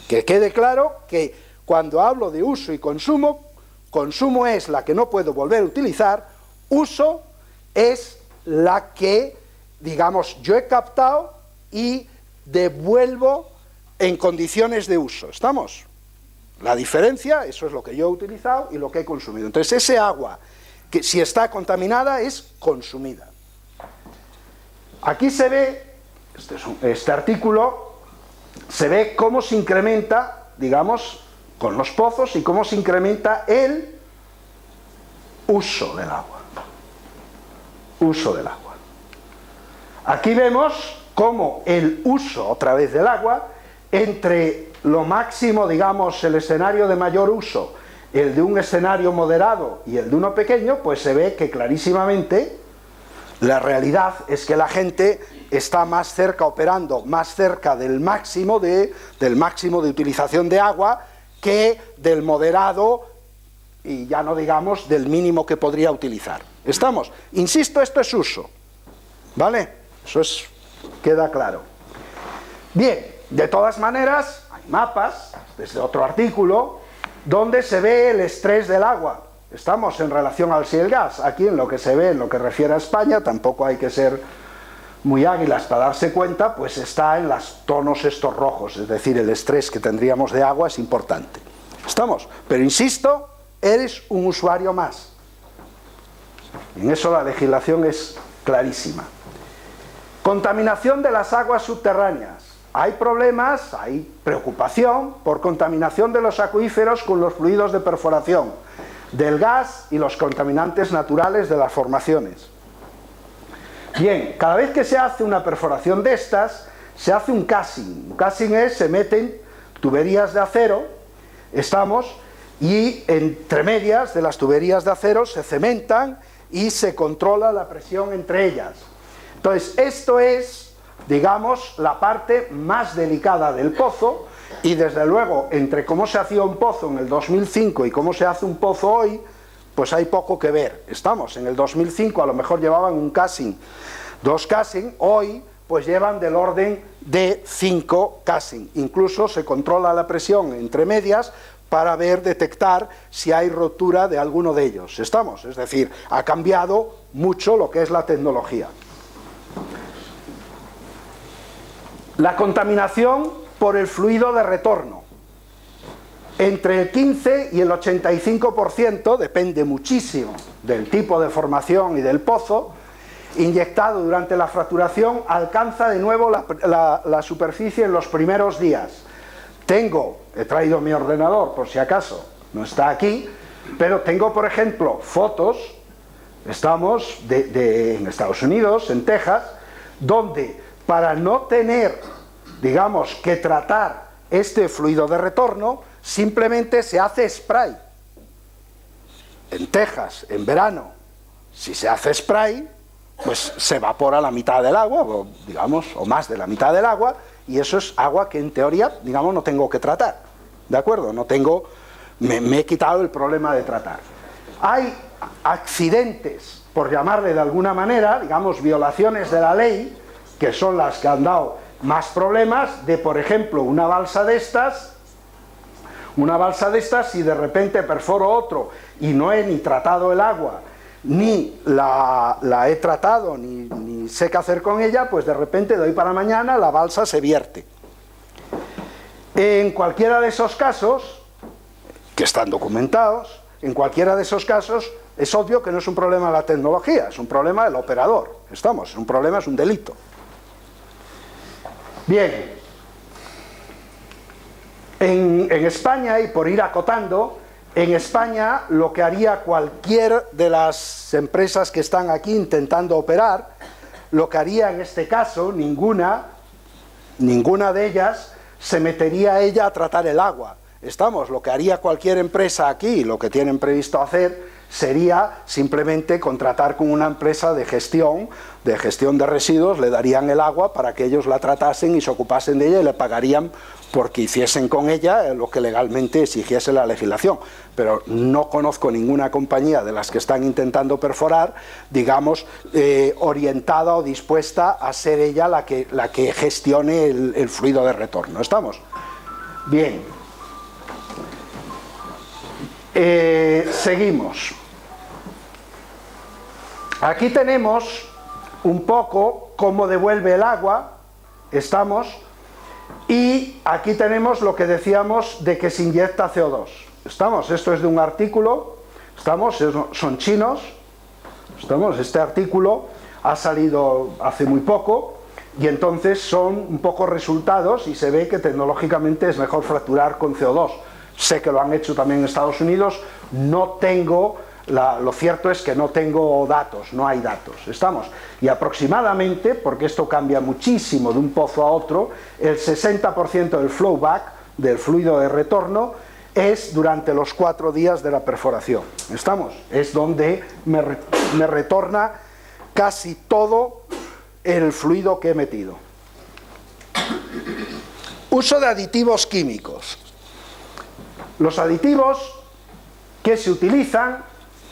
Que quede claro que cuando hablo de uso y consumo, consumo es la que no puedo volver a utilizar, uso es la que, digamos, yo he captado y devuelvo en condiciones de uso. ¿Estamos? La diferencia, eso es lo que yo he utilizado y lo que he consumido. Entonces, ese agua, que si está contaminada, es consumida. Aquí se ve, este artículo, se ve cómo se incrementa, digamos, con los pozos y cómo se incrementa el uso del agua. Uso del agua. Aquí vemos cómo el uso, otra vez, del agua, entre lo máximo, digamos, el escenario de mayor uso, el de un escenario moderado y el de uno pequeño, pues se ve que clarísimamente la realidad es que la gente está más cerca, operando más cerca del máximo de utilización de agua que del moderado y ya no digamos del mínimo que podría utilizar. ¿Estamos? Insisto, esto es uso, ¿vale? Eso queda claro. Bien, de todas maneras, hay mapas, desde otro artículo, donde se ve el estrés del agua. Estamos en relación al si el gas. Aquí en lo que se ve, en lo que refiere a España, tampoco hay que ser muy águilas para darse cuenta, pues está en los tonos estos rojos, es decir, el estrés que tendríamos de agua es importante. ¿Estamos? Pero insisto, eres un usuario más. En eso la legislación es clarísima. Contaminación de las aguas subterráneas. Hay problemas, hay preocupación por contaminación de los acuíferos con los fluidos de perforación, del gas y los contaminantes naturales de las formaciones. Bien, cada vez que se hace una perforación de estas, se hace un casing. Un casing es, se meten tuberías de acero, y entre medias de las tuberías de acero se cementan y se controla la presión entre ellas. Entonces, esto es, digamos, la parte más delicada del pozo, y desde luego, entre cómo se hacía un pozo en el 2005 y cómo se hace un pozo hoy, pues hay poco que ver. Estamos, en el 2005 a lo mejor llevaban un casing, 2 casing, hoy pues llevan del orden de 5 casing. Incluso se controla la presión entre medias para detectar si hay rotura de alguno de ellos. Estamos, es decir, ha cambiado mucho lo que es la tecnología. La contaminación por el fluido de retorno. Entre el 15 y el 85%, depende muchísimo del tipo de formación y del pozo, inyectado durante la fracturación, alcanza de nuevo la superficie en los primeros días. He traído mi ordenador por si acaso, no está aquí, pero tengo, por ejemplo, fotos, en Estados Unidos, en Texas, donde para no tener, digamos, que tratar este fluido de retorno, simplemente se hace spray. En Texas, en verano, si se hace spray, pues se evapora la mitad del agua, o más de la mitad del agua, y eso es agua que en teoría, digamos, no tengo que tratar, ¿de acuerdo? Me he quitado el problema de tratar. Hay accidentes, por llamarle de alguna manera, digamos, violaciones de la ley, que son las que han dado más problemas, de, por ejemplo, una balsa de estas, si de repente perforo otro y no he ni tratado el agua, ni la he tratado, ni sé qué hacer con ella, pues de repente de hoy para mañana la balsa se vierte. En cualquiera de esos casos, que están documentados, en cualquiera de esos casos es obvio que no es un problema de la tecnología, es un problema del operador. Es un delito. Bien, en en España, y por ir acotando, en España lo que haría cualquier de las empresas que están aquí intentando operar, lo que haría en este caso, ninguna de ellas se metería ella a tratar el agua. Lo que haría cualquier empresa aquí, lo que tienen previsto hacer, sería simplemente contratar con una empresa de gestión de residuos, le darían el agua para que ellos la tratasen y se ocupasen de ella y le pagarían porque hiciesen con ella lo que legalmente exigiese la legislación. Pero no conozco ninguna compañía de las que están intentando perforar, digamos, orientada o dispuesta a ser ella la que gestione el fluido de retorno. ¿Estamos? Bien. Seguimos. Aquí tenemos un poco cómo devuelve el agua, y aquí tenemos lo que decíamos de que se inyecta CO2. Esto es de un artículo, son chinos, este artículo ha salido hace muy poco, y entonces son un poco resultados, y se ve que tecnológicamente es mejor fracturar con CO2. Sé que lo han hecho también en Estados Unidos, no tengo, lo cierto es que no tengo datos, no hay datos, y aproximadamente, porque esto cambia muchísimo de un pozo a otro, el 60% del flowback, del fluido de retorno, es durante los 4 días de la perforación, es donde me retorna casi todo el fluido que he metido. Uso de aditivos químicos. Los aditivos que se utilizan,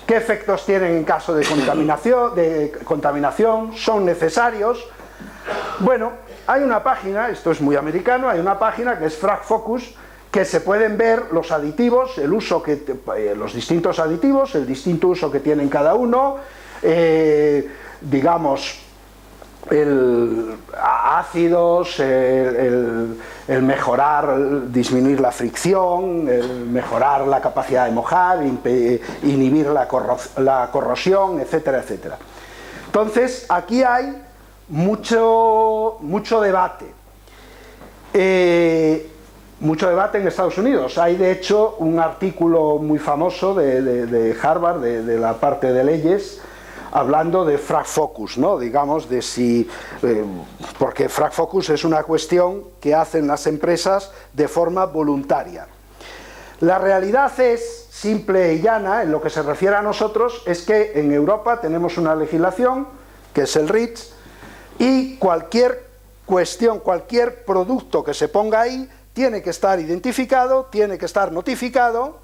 ¿qué efectos tienen en caso de contaminación? ¿Son necesarios? Bueno, hay una página, esto es muy americano, hay una página que es FragFocus, que se pueden ver los aditivos, los distintos aditivos, el distinto uso que tienen cada uno, digamos, ácidos, el mejorar, disminuir la fricción, el mejorar la capacidad de mojar, inhibir la corrosión, etcétera, etcétera. Entonces, aquí hay mucho debate. Mucho debate en Estados Unidos. Hay, de hecho, un artículo muy famoso de Harvard, de la parte de leyes, hablando de FragFocus, ¿no? Digamos, de si... porque FragFocus es una cuestión que hacen las empresas de forma voluntaria. La realidad es simple y llana, en lo que se refiere a nosotros, es que en Europa tenemos una legislación, que es el REACH, y cualquier cuestión, cualquier producto que se ponga ahí, tiene que estar identificado, tiene que estar notificado,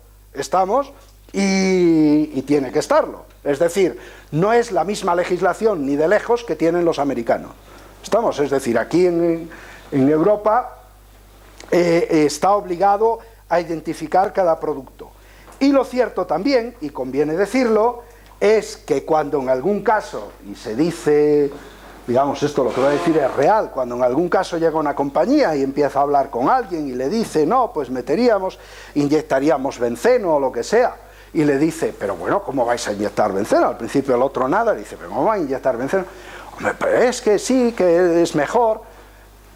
y tiene que estarlo. Es decir, no es la misma legislación ni de lejos que tienen los americanos. Es decir, aquí en Europa está obligado a identificar cada producto. Y lo cierto también, y conviene decirlo, es que cuando en algún caso, y se dice, digamos, esto lo que voy a decir es real, cuando en algún caso llega una compañía y empieza a hablar con alguien y le dice, no, pues inyectaríamos benceno o lo que sea, y le dice, pero bueno, ¿cómo vais a inyectar benceno? Al principio el otro nada, le dice, pero ¿cómo va a inyectar benceno? Hombre, pero es que sí, que es mejor.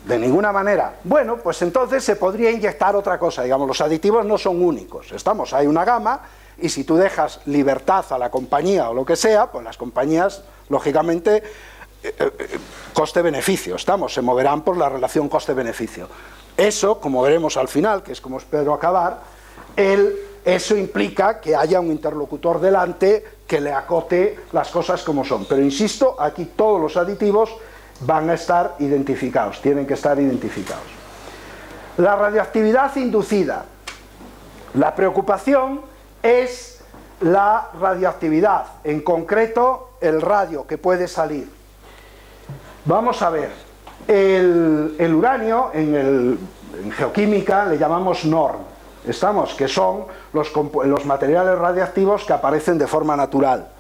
De ninguna manera. Bueno, pues entonces se podría inyectar otra cosa, digamos, los aditivos no son únicos, hay una gama, y si tú dejas libertad a la compañía o lo que sea, pues las compañías, lógicamente, coste-beneficio, se moverán por la relación coste-beneficio. Eso, como veremos al final, que es como espero acabar, eso implica que haya un interlocutor delante que le acote las cosas como son. Pero insisto, aquí todos los aditivos van a estar identificados, tienen que estar identificados. La radioactividad inducida. La preocupación es la radioactividad, en concreto el radio que puede salir. Vamos a ver, el uranio en geoquímica le llamamos NORM, que son los materiales radiactivos que aparecen de forma natural.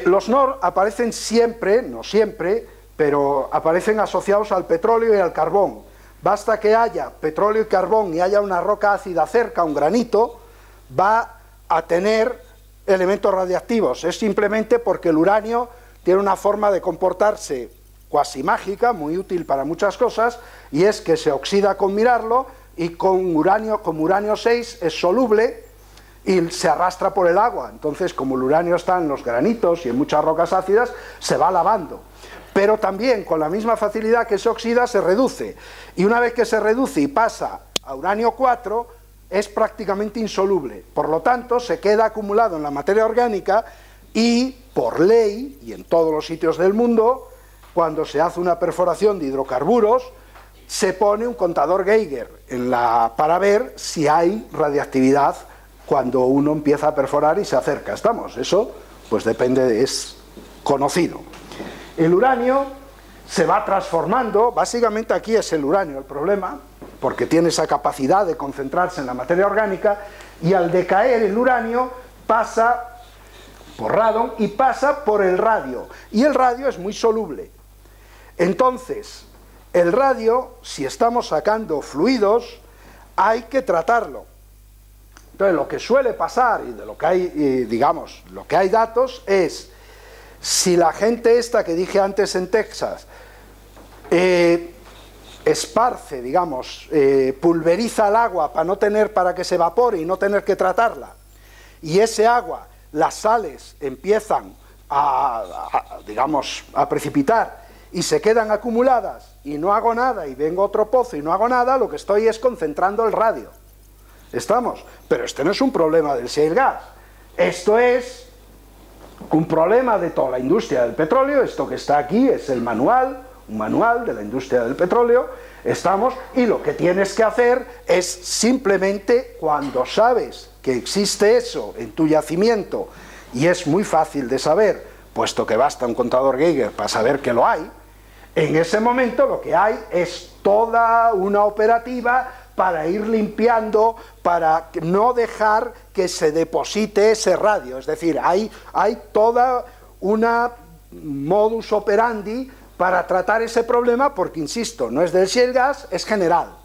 Los NOR aparecen siempre, no siempre, pero aparecen asociados al petróleo y al carbón. Basta que haya petróleo y carbón y haya una roca ácida cerca, un granito, va a tener elementos radiactivos. Es simplemente porque el uranio tiene una forma de comportarse cuasi mágica, muy útil para muchas cosas, y es que se oxida con mirarlo, y como uranio 6 es soluble y se arrastra por el agua. Entonces, como el uranio está en los granitos y en muchas rocas ácidas, se va lavando. Pero también, con la misma facilidad que se oxida, se reduce. Y una vez que se reduce y pasa a uranio 4, es prácticamente insoluble. Por lo tanto, se queda acumulado en la materia orgánica y, por ley, y en todos los sitios del mundo, cuando se hace una perforación de hidrocarburos, se pone un contador Geiger para ver si hay radiactividad cuando uno empieza a perforar y se acerca. Eso pues depende, es conocido. El uranio se va transformando, básicamente aquí es el uranio el problema, porque tiene esa capacidad de concentrarse en la materia orgánica, y al decaer el uranio pasa por radón y pasa por el radio, y el radio es muy soluble. Entonces, el radio, si estamos sacando fluidos, hay que tratarlo. Entonces, lo que suele pasar, y de lo que hay, digamos, lo que hay datos es, si la gente esta que dije antes en Texas, esparce, digamos, pulveriza el agua para que se evapore y no tener que tratarla, y ese agua, las sales empiezan digamos, a precipitar y se quedan acumuladas y no hago nada y vengo a otro pozo y no hago nada, lo que estoy es concentrando el radio. ¿Estamos? Pero este no es un problema del shale gas, esto es un problema de toda la industria del petróleo. Esto que está aquí es el manual, un manual de la industria del petróleo. Y lo que tienes que hacer es simplemente, cuando sabes que existe eso en tu yacimiento, y es muy fácil de saber, puesto que basta un contador Geiger para saber que lo hay, en ese momento lo que hay es toda una operativa para ir limpiando, para no dejar que se deposite ese radio. Es decir, hay toda una modus operandi para tratar ese problema, porque, insisto, no es del shale gas, es general.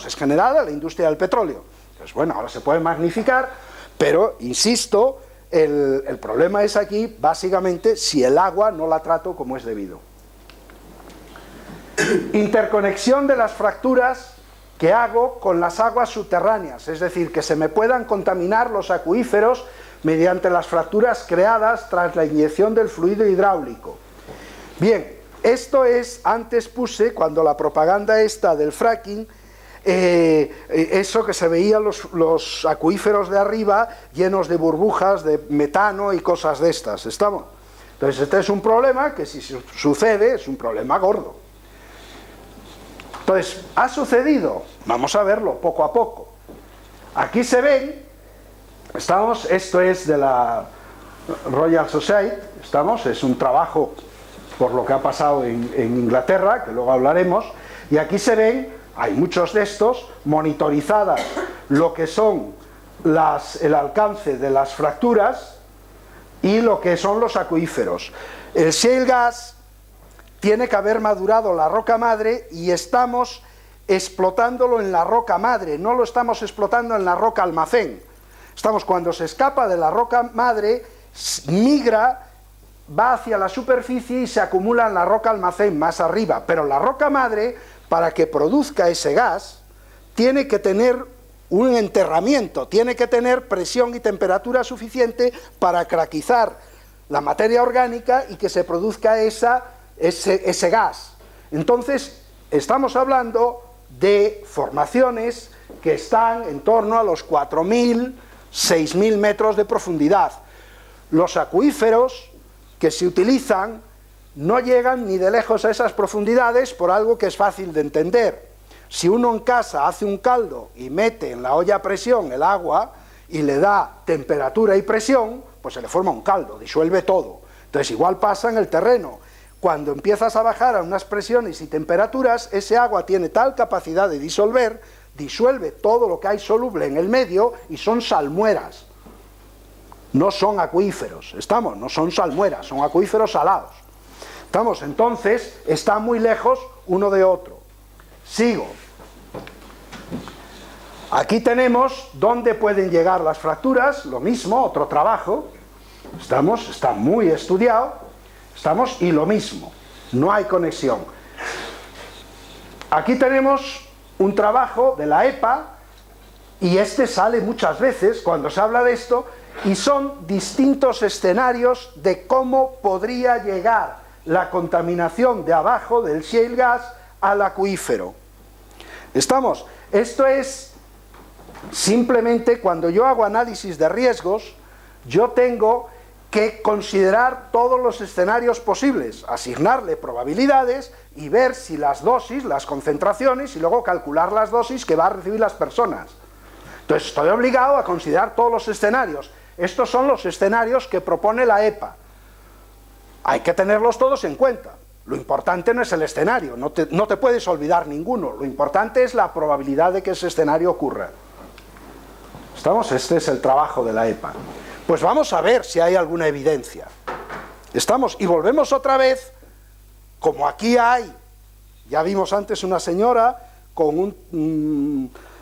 Es general a la industria del petróleo. Entonces, bueno, ahora se puede magnificar, pero, insisto, el problema es aquí, básicamente, si el agua no la trato como es debido. Interconexión de las fracturas que hago con las aguas subterráneas, es decir, que se me puedan contaminar los acuíferos mediante las fracturas creadas tras la inyección del fluido hidráulico. Bien, esto es, antes puse, cuando la propaganda esta del fracking, eso que se veían los acuíferos de arriba llenos de burbujas de metano y cosas de estas, ¿estamos? Entonces este es un problema que, si sucede, es un problema gordo. Entonces, ¿ha sucedido? Vamos a verlo poco a poco. Aquí se ven, esto es de la Royal Society, es un trabajo por lo que ha pasado en Inglaterra, que luego hablaremos, y aquí se ven, hay muchos de estos, monitorizadas lo que son el alcance de las fracturas y lo que son los acuíferos. El shale gas tiene que haber madurado la roca madre y estamos explotándolo en la roca madre, no lo estamos explotando en la roca almacén. Cuando se escapa de la roca madre, migra, va hacia la superficie y se acumula en la roca almacén más arriba, pero la roca madre, para que produzca ese gas, tiene que tener un enterramiento, tiene que tener presión y temperatura suficiente para craquizar la materia orgánica y que se produzca ese gas. Entonces, estamos hablando de formaciones que están en torno a los 4.000, 6.000 metros de profundidad. Los acuíferos que se utilizan no llegan ni de lejos a esas profundidades, por algo que es fácil de entender. Si uno en casa hace un caldo y mete en la olla a presión el agua y le da temperatura y presión, pues se le forma un caldo, disuelve todo. Entonces igual pasa en el terreno. Cuando empiezas a bajar a unas presiones y temperaturas, ese agua tiene tal capacidad de disolver, disuelve todo lo que hay soluble en el medio y son salmueras. No son acuíferos, no son salmueras, son acuíferos salados. Entonces, están muy lejos uno de otro. Sigo. Aquí tenemos dónde pueden llegar las fracturas, lo mismo, otro trabajo. Está muy estudiado. Y lo mismo, no hay conexión. Aquí tenemos un trabajo de la EPA, y este sale muchas veces cuando se habla de esto, y son distintos escenarios de cómo podría llegar la contaminación de abajo del shale gas al acuífero. ¿Estamos? Esto es simplemente cuando yo hago análisis de riesgos, yo tengo que considerar todos los escenarios posibles, asignarle probabilidades y ver si las dosis, las concentraciones, y luego calcular las dosis que van a recibir las personas. Entonces estoy obligado a considerar todos los escenarios. Estos son los escenarios que propone la EPA. Hay que tenerlos todos en cuenta. Lo importante no es el escenario, no te puedes olvidar ninguno. Lo importante es la probabilidad de que ese escenario ocurra. ¿Estamos? Este es el trabajo de la EPA. Pues vamos a ver si hay alguna evidencia. ¿Estamos? Y volvemos otra vez, como aquí hay, ya vimos antes una señora con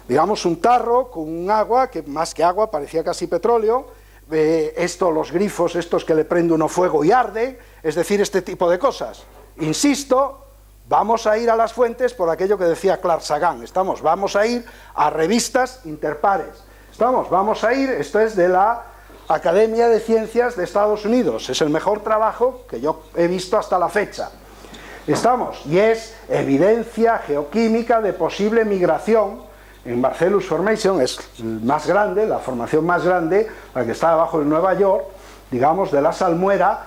digamos un tarro con un agua, que más que agua parecía casi petróleo, los grifos estos que le prende uno fuego y arde, es decir, este tipo de cosas. Insisto, vamos a ir a las fuentes por aquello que decía Clark Sagan, vamos a ir a revistas interpares, vamos a ir, esto es de la Academia de Ciencias de Estados Unidos, es el mejor trabajo que yo he visto hasta la fecha. Y es evidencia geoquímica de posible migración en Marcellus Formation, es más grande, la formación más grande, la que está debajo de Nueva York, digamos, de la salmuera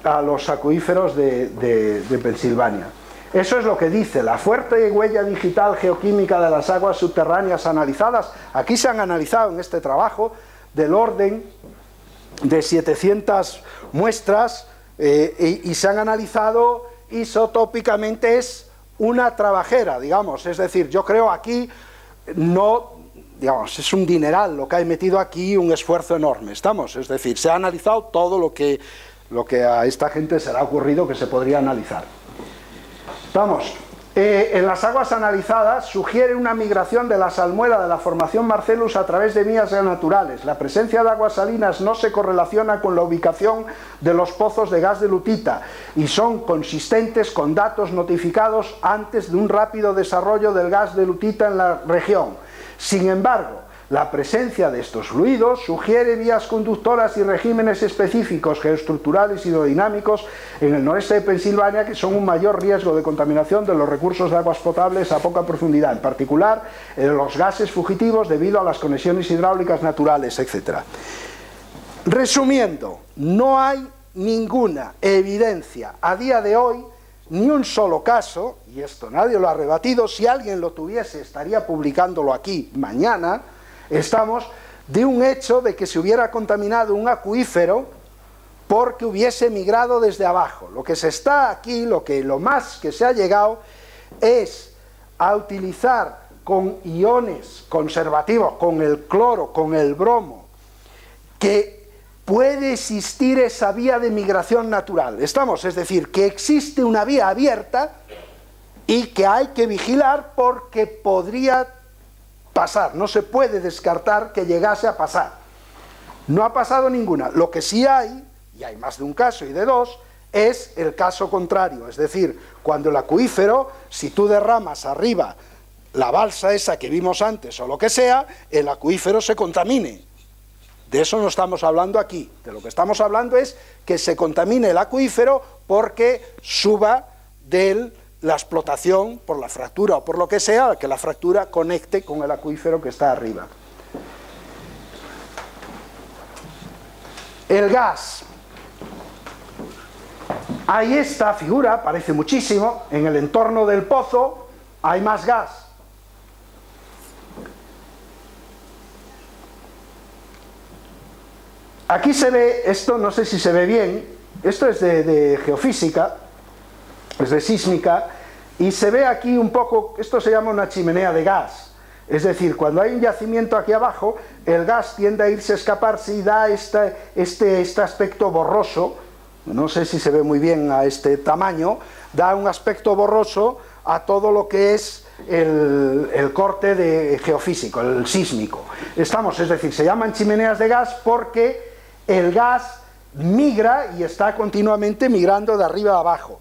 a los acuíferos de Pensilvania. Eso es lo que dice, la fuerte huella digital geoquímica de las aguas subterráneas analizadas. Aquí se han analizado en este trabajo del orden de 700 muestras y se han analizado isotópicamente, es una trabajera, digamos, es decir, yo creo aquí no, digamos, es un dineral lo que hay metido aquí, un esfuerzo enorme, es decir, se ha analizado todo lo que a esta gente se le ha ocurrido que se podría analizar. En las aguas analizadas sugiere una migración de la salmuera de la formación Marcellus a través de vías naturales. La presencia de aguas salinas no se correlaciona con la ubicación de los pozos de gas de lutita y son consistentes con datos notificados antes de un rápido desarrollo del gas de lutita en la región. Sin embargo, la presencia de estos fluidos sugiere vías conductoras y regímenes específicos geoestructurales y hidrodinámicos en el noreste de Pensilvania que son un mayor riesgo de contaminación de los recursos de aguas potables a poca profundidad, en particular los gases fugitivos debido a las conexiones hidráulicas naturales, etc. Resumiendo, no hay ninguna evidencia a día de hoy, ni un solo caso, y esto nadie lo ha rebatido, si alguien lo tuviese estaría publicándolo aquí mañana, de un hecho de que se hubiera contaminado un acuífero porque hubiese migrado desde abajo. Lo que se está aquí, lo más que se ha llegado es a utilizar con iones conservativos, con el cloro, con el bromo, que puede existir esa vía de migración natural. Es decir, que existe una vía abierta y que hay que vigilar porque podría pasar, no se puede descartar que llegase a pasar. No ha pasado ninguna. Lo que sí hay, y hay más de un caso y de dos, es el caso contrario, es decir, cuando el acuífero, si tú derramas arriba la balsa esa que vimos antes o lo que sea, el acuífero se contamine. De eso no estamos hablando aquí, de lo que estamos hablando es que se contamine el acuífero porque suba la explotación por la fractura o por lo que sea, que la fractura conecte con el acuífero que está arriba. El gas. Ahí esta figura, parece muchísimo, en el entorno del pozo hay más gas. Aquí se ve, esto no sé si se ve bien, esto es de geofísica, es de sísmica, y se ve aquí un poco, esto se llama una chimenea de gas, es decir, cuando hay un yacimiento aquí abajo, el gas tiende a irse a escaparse y da este aspecto borroso, no sé si se ve muy bien a este tamaño, da un aspecto borroso a todo lo que es el corte geofísico, el sísmico. Es decir, se llaman chimeneas de gas porque el gas migra y está continuamente migrando de arriba a abajo.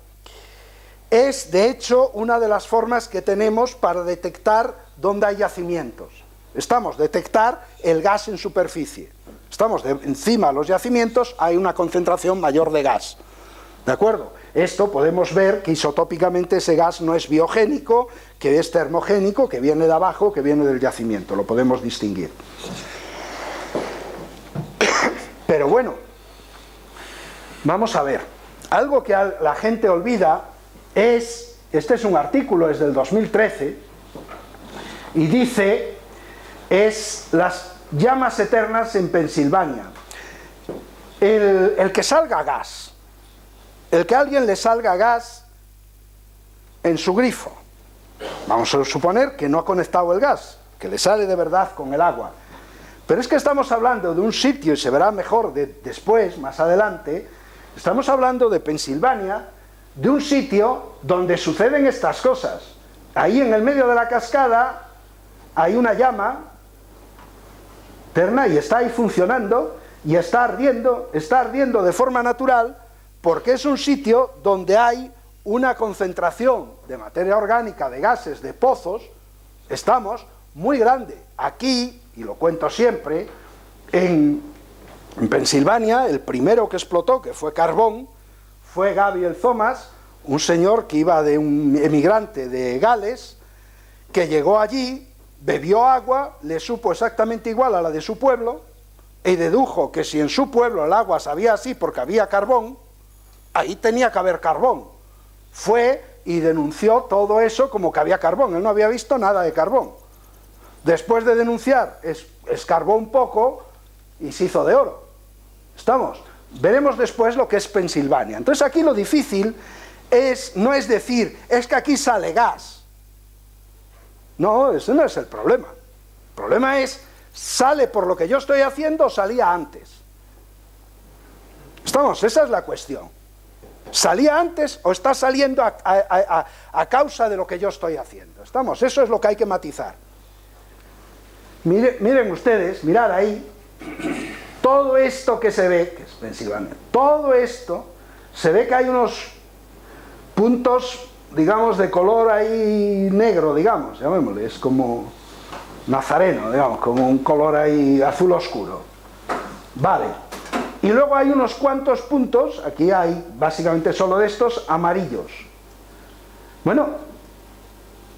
es de hecho una de las formas que tenemos para detectar dónde hay yacimientos. Estamos, detectar el gas en superficie. Estamos encima de los yacimientos, hay una concentración mayor de gas. ¿De acuerdo? Esto podemos ver que isotópicamente ese gas no es biogénico, que es termogénico, que viene de abajo, que viene del yacimiento. Lo podemos distinguir. Pero bueno, vamos a ver. Algo que la gente olvida es, este es un artículo, es del 2013, y dice, es las llamas eternas en Pensilvania. El que salga gas, el que a alguien le salga gas en su grifo, vamos a suponer que no ha conectado el gas, que le sale de verdad con el agua, pero es que estamos hablando de un sitio, y se verá mejor después, más adelante, estamos hablando de Pensilvania, de un sitio donde suceden estas cosas. Ahí en el medio de la cascada hay una llama eterna y está ahí funcionando y está ardiendo de forma natural, porque es un sitio donde hay una concentración de materia orgánica, de gases, de pozos, estamos, muy grande. Aquí, y lo cuento siempre, en Pensilvania, el primero que explotó, que fue carbón, fue Gabriel Thomas, un señor que iba de un emigrante de Gales, que llegó allí, bebió agua, le supo exactamente igual a la de su pueblo, y dedujo que si en su pueblo el agua sabía así porque había carbón, ahí tenía que haber carbón. Fue y denunció todo eso como que había carbón, él no había visto nada de carbón. Después de denunciar, escarbó un poco y se hizo de oro. ¿Estamos? Veremos después lo que es Pensilvania. Entonces aquí lo difícil no es decir, es que aquí sale gas. No, ese no es el problema. El problema es, ¿sale por lo que yo estoy haciendo o salía antes? ¿Estamos? Esa es la cuestión. ¿Salía antes o está saliendo a causa de lo que yo estoy haciendo? ¿Estamos? Eso es lo que hay que matizar. Miren ustedes, mirad ahí, todo esto que se ve, que es Pensilvania, todo esto, se ve que hay unos puntos, digamos, de color ahí negro, digamos, llamémosle, es como nazareno, digamos, como un color ahí azul oscuro. Vale. Y luego hay unos cuantos puntos, aquí hay básicamente solo de estos, amarillos. Bueno,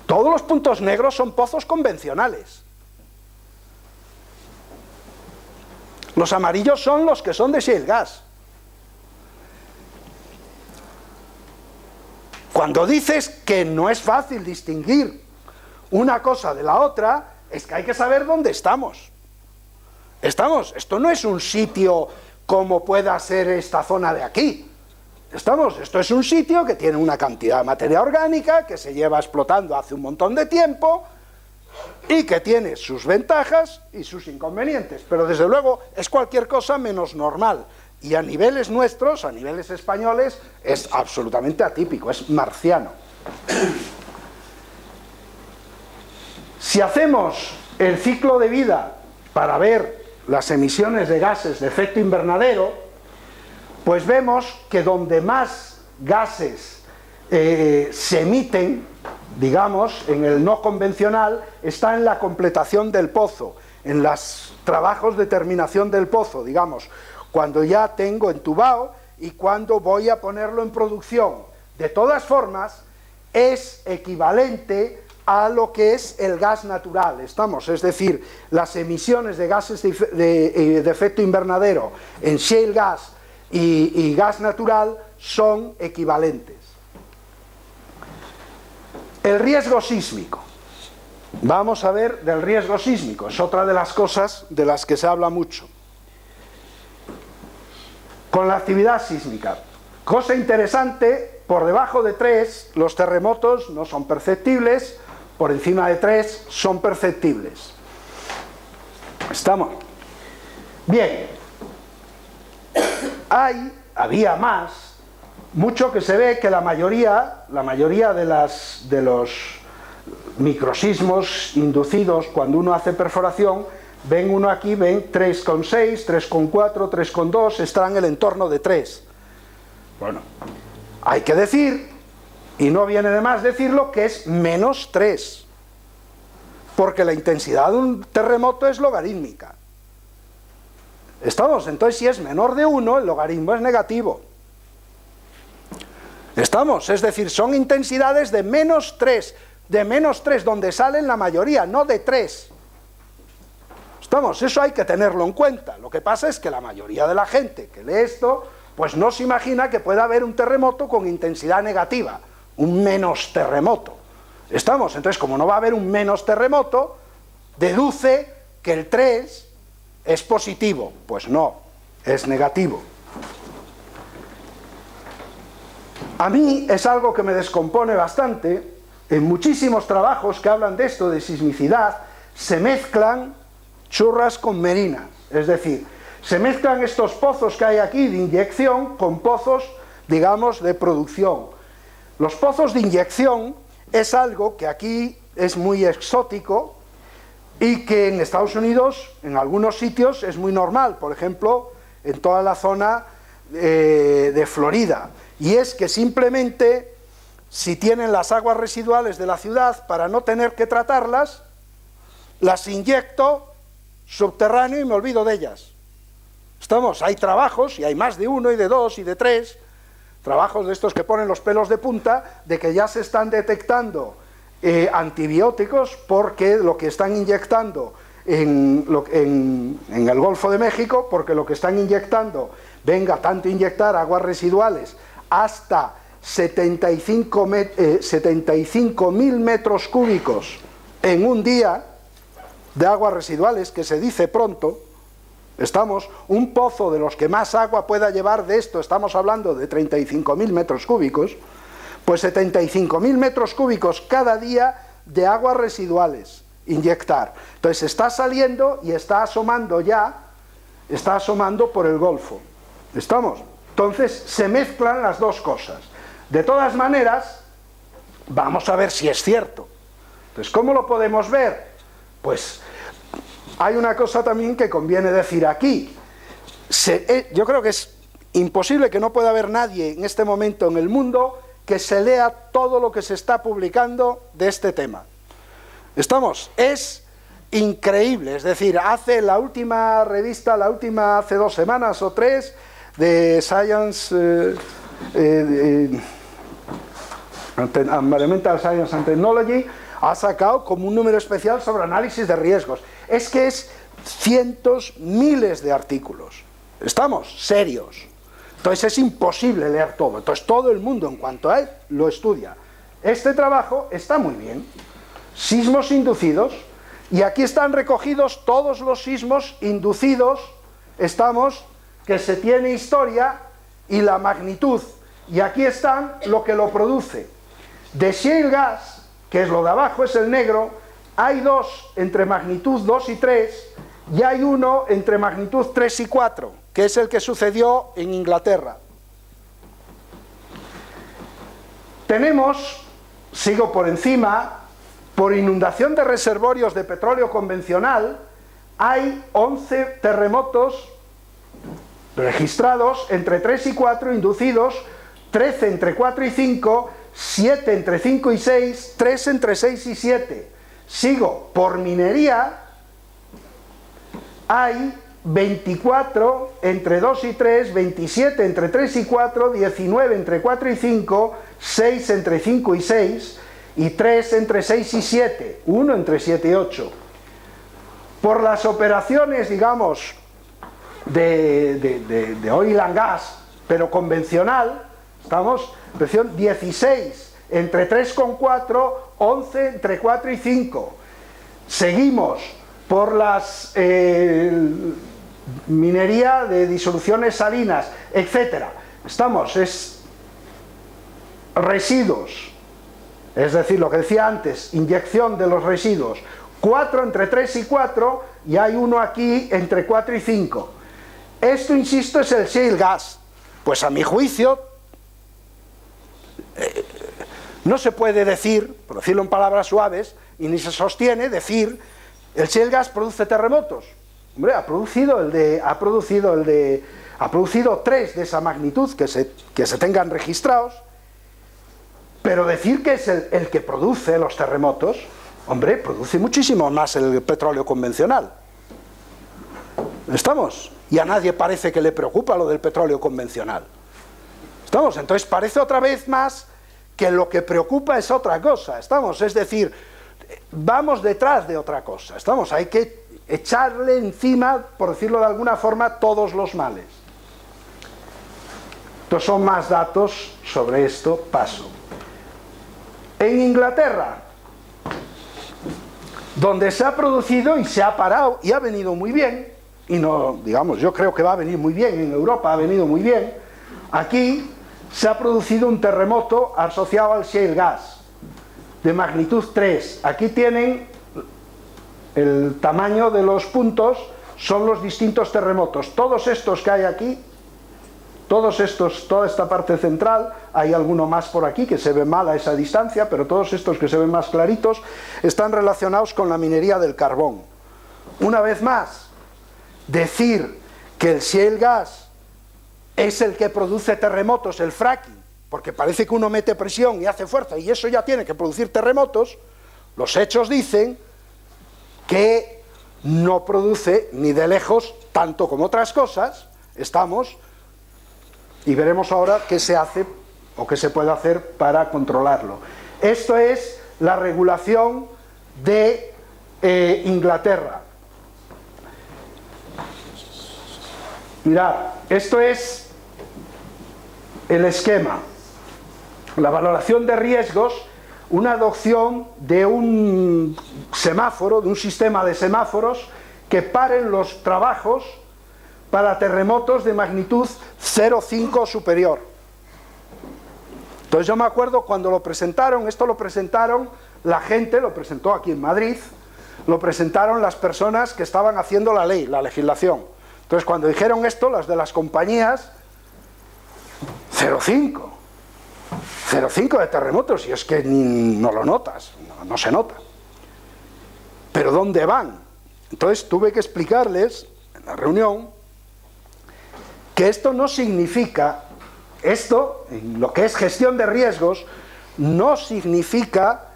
todos los puntos negros son pozos convencionales. Los amarillos son los que son de shale gas. Cuando dices que no es fácil distinguir una cosa de la otra, es que hay que saber dónde estamos. Esto no es un sitio como pueda ser esta zona de aquí. Esto es un sitio que tiene una cantidad de materia orgánica que se lleva explotando hace un montón de tiempo y que tiene sus ventajas y sus inconvenientes, pero desde luego es cualquier cosa menos normal, y a niveles nuestros, a niveles españoles, es absolutamente atípico, es marciano. Si hacemos el ciclo de vida para ver las emisiones de gases de efecto invernadero, pues vemos que donde más gases se emiten, digamos, en el no convencional, está en la completación del pozo, en los trabajos de terminación del pozo, digamos, cuando ya tengo entubado y cuando voy a ponerlo en producción. De todas formas, es equivalente a lo que es el gas natural, estamos, es decir, las emisiones de gases de efecto invernadero en shale gas y gas natural son equivalentes. El riesgo sísmico. Vamos a ver del riesgo sísmico, es otra de las cosas de las que se habla mucho. Con la actividad sísmica, cosa interesante, por debajo de 3 los terremotos no son perceptibles, por encima de 3 son perceptibles. ¿Estamos? Bien. Había más, mucho que se ve que la mayoría de los microsismos inducidos cuando uno hace perforación, ven uno aquí, ven 3,6, 3,4, 3,2, están en el entorno de 3. Bueno, hay que decir y no viene de más decirlo, que es menos 3, porque la intensidad de un terremoto es logarítmica. ¿Estamos? Entonces, si es menor de 1, el logaritmo es negativo. ¿Estamos? Es decir, son intensidades de menos 3, donde salen la mayoría, no de 3. ¿Estamos? Eso hay que tenerlo en cuenta. Lo que pasa es que la mayoría de la gente que lee esto, pues no se imagina que pueda haber un terremoto con intensidad negativa, un menos terremoto. ¿Estamos? Entonces, como no va a haber un menos terremoto, deduce que el 3 es positivo. Pues no, es negativo. A mí es algo que me descompone bastante. En muchísimos trabajos que hablan de esto, de sismicidad, se mezclan churras con merinas. Es decir, se mezclan estos pozos que hay aquí de inyección con pozos, digamos, de producción. Los pozos de inyección es algo que aquí es muy exótico y que en Estados Unidos, en algunos sitios, es muy normal. Por ejemplo, en toda la zona de Florida. Y es que simplemente, si tienen las aguas residuales de la ciudad, para no tener que tratarlas, las inyecto subterráneo y me olvido de ellas. ¿Estamos? Hay trabajos, y hay más de 1 y de 2 y de 3, trabajos de estos que ponen los pelos de punta, de que ya se están detectando antibióticos, porque lo que están inyectando en el Golfo de México, porque lo que están inyectando, venga, tanto inyectar aguas residuales hasta 75.000 metros cúbicos en un día de aguas residuales, que se dice pronto. Estamos, un pozo de los que más agua pueda llevar de esto, estamos hablando de 35.000 metros cúbicos, pues 75.000 metros cúbicos cada día de aguas residuales, inyectar. Entonces está saliendo y está asomando ya, está asomando por el Golfo. ¿Estamos? Entonces se mezclan las dos cosas. De todas maneras, vamos a ver si es cierto. Entonces, ¿cómo lo podemos ver? Pues hay una cosa también que conviene decir aquí. Yo creo que es imposible que no pueda haber nadie en este momento en el mundo que se lea todo lo que se está publicando de este tema. ¿Estamos? Es increíble. Es decir, hace la última revista, hace 2 semanas o 3, de Science, Environmental Science and Technology, ha sacado como un número especial sobre análisis de riesgos. Es que es cientos, miles de artículos. ¿Estamos? Serios. Entonces es imposible leer todo. Entonces todo el mundo, en cuanto a él, lo estudia. Este trabajo está muy bien. Sismos inducidos. Y aquí están recogidos todos los sismos inducidos, que se tiene historia y la magnitud. Y aquí están lo que lo produce. De shale gas, que es lo de abajo, es el negro, hay 2 entre magnitud 2 y 3, y hay 1 entre magnitud 3 y 4, que es el que sucedió en Inglaterra. Tenemos, sigo por encima, por inundación de reservorios de petróleo convencional, hay 11 terremotos registrados entre 3 y 4, inducidos, 13 entre 4 y 5, 7 entre 5 y 6, 3 entre 6 y 7. Sigo, por minería, hay 24 entre 2 y 3, 27 entre 3 y 4, 19 entre 4 y 5, 6 entre 5 y 6, y 3 entre 6 y 7, 1 entre 7 y 8. Por las operaciones, digamos, de oil and gas, pero convencional, estamos, presión 16 entre 3,4, 11 entre 4 y 5. Seguimos por las minería de disoluciones salinas, etcétera. Estamos, es residuos, es decir, lo que decía antes, inyección de los residuos, 4 entre 3 y 4, y hay 1 aquí entre 4 y 5. Esto, insisto, es el shale gas. Pues a mi juicio, no se puede decir, por decirlo en palabras suaves, y ni se sostiene decir, el shale gas produce terremotos. Hombre, ha producido 3 de esa magnitud que se tengan registrados, Pero decir que es el que produce los terremotos, hombre, produce muchísimo más el petróleo convencional. ¿Estamos? Y a nadie parece que le preocupa lo del petróleo convencional. ¿Estamos? Entonces parece otra vez más que lo que preocupa es otra cosa. ¿Estamos? Es decir, vamos detrás de otra cosa. ¿Estamos? Hay que echarle encima, por decirlo de alguna forma, todos los males. Estos son más datos sobre esto, paso. En Inglaterra, donde se ha producido y se ha parado y ha venido muy bien, y no, digamos, yo creo que va a venir muy bien, en Europa ha venido muy bien, aquí se ha producido un terremoto asociado al shale gas, de magnitud 3. Aquí tienen el tamaño de los puntos, son los distintos terremotos. Todos estos que hay aquí, todos estos, toda esta parte central, hay alguno más por aquí que se ve mal a esa distancia, pero todos estos que se ven más claritos están relacionados con la minería del carbón. Una vez más, decir que el shale gas es el que produce terremotos, el fracking, porque parece que uno mete presión y hace fuerza y eso ya tiene que producir terremotos, los hechos dicen que no produce ni de lejos tanto como otras cosas. Estamos, y veremos ahora qué se hace o qué se puede hacer para controlarlo. Esto es la regulación de Inglaterra. Mirad, esto es el esquema, la valoración de riesgos, una adopción de un semáforo, de un sistema de semáforos que paren los trabajos para terremotos de magnitud 0,5 o superior. Entonces yo me acuerdo cuando lo presentaron, esto lo presentaron la gente, lo presentó aquí en Madrid, lo presentaron las personas que estaban haciendo la ley, la legislación. Entonces cuando dijeron esto, las de las compañías, 0,5 de terremotos, y es que no lo notas, no se nota. Pero ¿dónde van? Entonces tuve que explicarles en la reunión que esto no significa, esto, en lo que es gestión de riesgos, no significa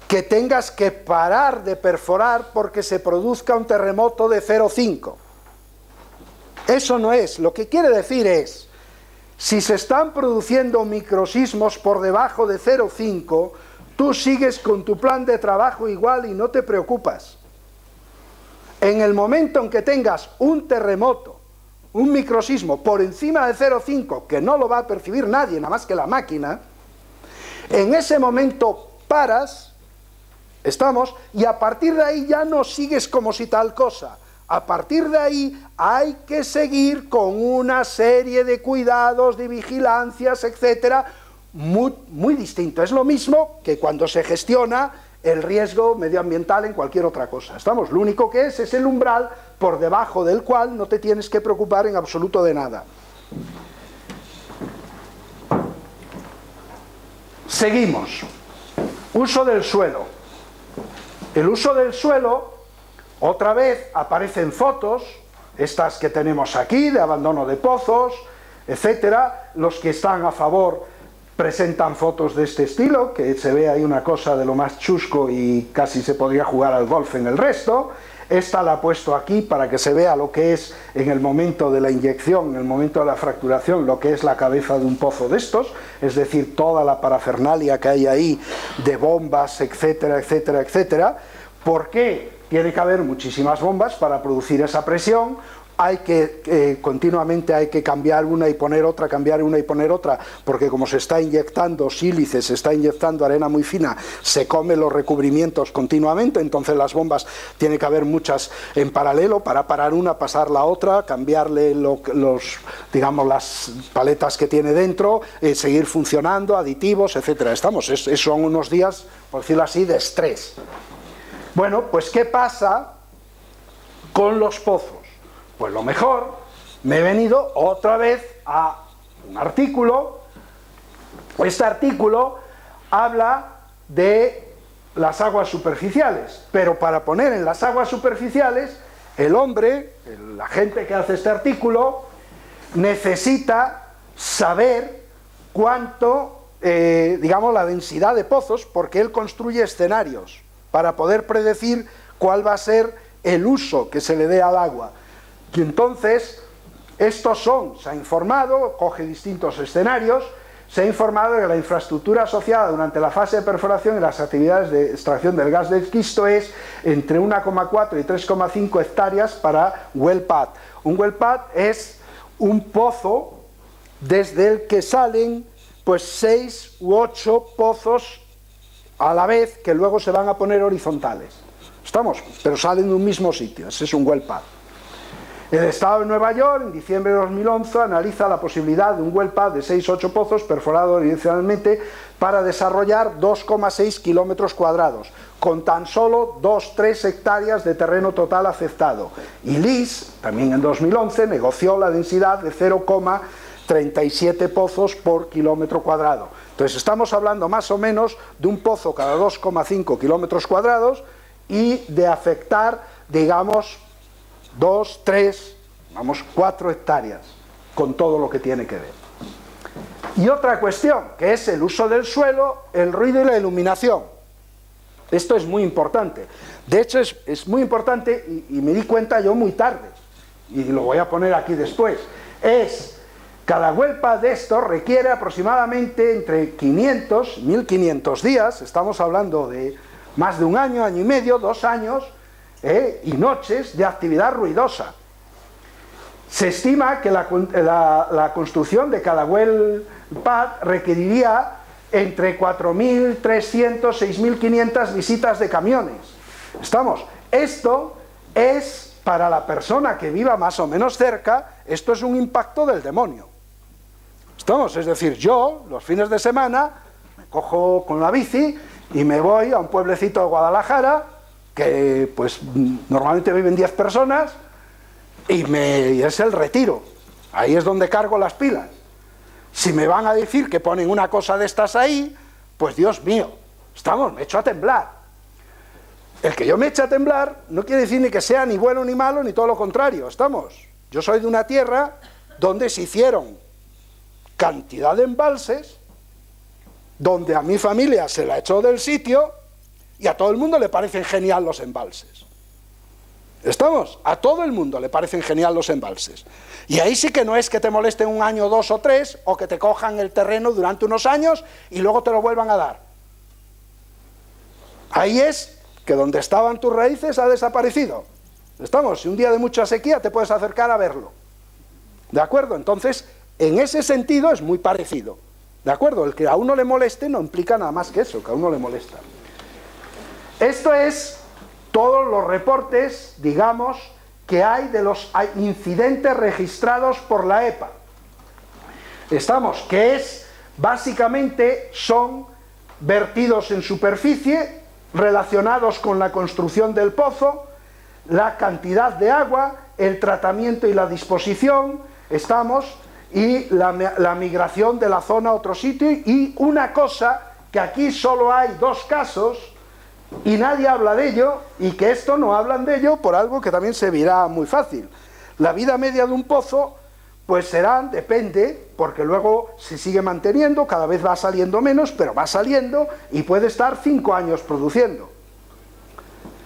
que tengas que parar de perforar porque se produzca un terremoto de 0,5. Eso no es, lo que quiere decir es, si se están produciendo microsismos por debajo de 0,5, tú sigues con tu plan de trabajo igual y no te preocupas. En el momento en que tengas un terremoto, un microsismo por encima de 0,5, que no lo va a percibir nadie, nada más que la máquina, en ese momento paras, estamos, y a partir de ahí ya no sigues como si tal cosa. A partir de ahí hay que seguir con una serie de cuidados, de vigilancias, etcétera, muy distinto. Es lo mismo que cuando se gestiona el riesgo medioambiental en cualquier otra cosa. Estamos, lo único que es el umbral por debajo del cual no te tienes que preocupar en absoluto de nada. Seguimos. Uso del suelo. El uso del suelo, otra vez aparecen fotos, estas que tenemos aquí, de abandono de pozos, etcétera. Los que están a favor presentan fotos de este estilo, que se ve ahí una cosa de lo más chusco y casi se podría jugar al golf en el resto. Esta la he puesto aquí para que se vea lo que es en el momento de la inyección, en el momento de la fracturación, lo que es la cabeza de un pozo de estos, es decir, toda la parafernalia que hay ahí de bombas, etcétera, etcétera, etcétera. ¿Por qué? Tiene que haber muchísimas bombas para producir esa presión. Hay que continuamente hay que cambiar una y poner otra, cambiar una y poner otra, porque como se está inyectando sílice, se está inyectando arena muy fina, se come los recubrimientos continuamente. Entonces las bombas tiene que haber muchas en paralelo para parar una, pasar la otra, cambiarle digamos, las paletas que tiene dentro, seguir funcionando, aditivos, etcétera. Son unos días, por decirlo así, de estrés. Bueno, pues ¿qué pasa con los pozos? Pues lo mejor, me he venido otra vez a un artículo. Este artículo habla de las aguas superficiales, pero para poner en las aguas superficiales, el hombre, la gente que hace este artículo, necesita saber cuánto digamos, la densidad de pozos, porque él construye escenarios para poder predecir cuál va a ser el uso que se le dé al agua. Y entonces, se ha informado, coge distintos escenarios, se ha informado de que la infraestructura asociada durante la fase de perforación y las actividades de extracción del gas de esquisto es entre 1,4 y 3,5 hectáreas para well pad. Un well pad es un pozo desde el que salen pues 6 u 8 pozos a la vez que luego se van a poner horizontales. ¿Estamos? Pero salen de un mismo sitio, ese es un well pad. El Estado de Nueva York, en diciembre de 2011, analiza la posibilidad de un well pad de 6-8 pozos perforados direccionalmente para desarrollar 2,6 kilómetros cuadrados, con tan solo 2-3 hectáreas de terreno total aceptado. Y LIS, también en 2011, negoció la densidad de 0,37 pozos por kilómetro cuadrado. Entonces estamos hablando más o menos de un pozo cada 2,5 kilómetros cuadrados y de afectar, digamos, 2, 3, vamos, 4 hectáreas, con todo lo que tiene que ver. Y otra cuestión, que es el uso del suelo, el ruido y la iluminación. Esto es muy importante. De hecho, es muy importante, y me di cuenta yo muy tarde, y lo voy a poner aquí después. Cada well pad de esto requiere aproximadamente entre 500 y 1500 días, estamos hablando de más de un año, año y medio, 2 años, y noches de actividad ruidosa. Se estima que la construcción de cada well pad requeriría entre 4.300 y 6.500 visitas de camiones. ¿Estamos? Esto es, para la persona que viva más o menos cerca, esto es un impacto del demonio. ¿Estamos? Es decir, yo, los fines de semana, me cojo con la bici y me voy a un pueblecito de Guadalajara, que pues normalmente viven 10 personas, y es el Retiro. Ahí es donde cargo las pilas. Si me van a decir que ponen una cosa de estas ahí, pues Dios mío, me echo a temblar. El que yo me eche a temblar no quiere decir ni que sea ni bueno ni malo, ni todo lo contrario, Yo soy de una tierra donde se hicieron cantidad de embalses, donde a mi familia se la echó del sitio, y a todo el mundo le parecen genial los embalses. A todo el mundo le parecen genial los embalses. Y ahí sí que no es que te molesten 1 año, 2 o 3, o que te cojan el terreno durante unos años y luego te lo vuelvan a dar. Ahí es que donde estaban tus raíces ha desaparecido. Si un día de mucha sequía te puedes acercar a verlo. ¿De acuerdo? Entonces, en ese sentido es muy parecido. ¿De acuerdo? El que a uno le moleste no implica nada más que eso, que a uno le molesta. Esto es todos los reportes, digamos, que hay de los incidentes registrados por la EPA. Que básicamente son vertidos en superficie relacionados con la construcción del pozo, la cantidad de agua, el tratamiento y la disposición, y la migración de la zona a otro sitio, y una cosa que aquí solo hay 2 casos, y nadie habla de ello, y que esto no hablan de ello por algo que también se verá muy fácil. La vida media de un pozo, pues depende, porque luego se sigue manteniendo, cada vez va saliendo menos, pero va saliendo, y puede estar 5 años produciendo.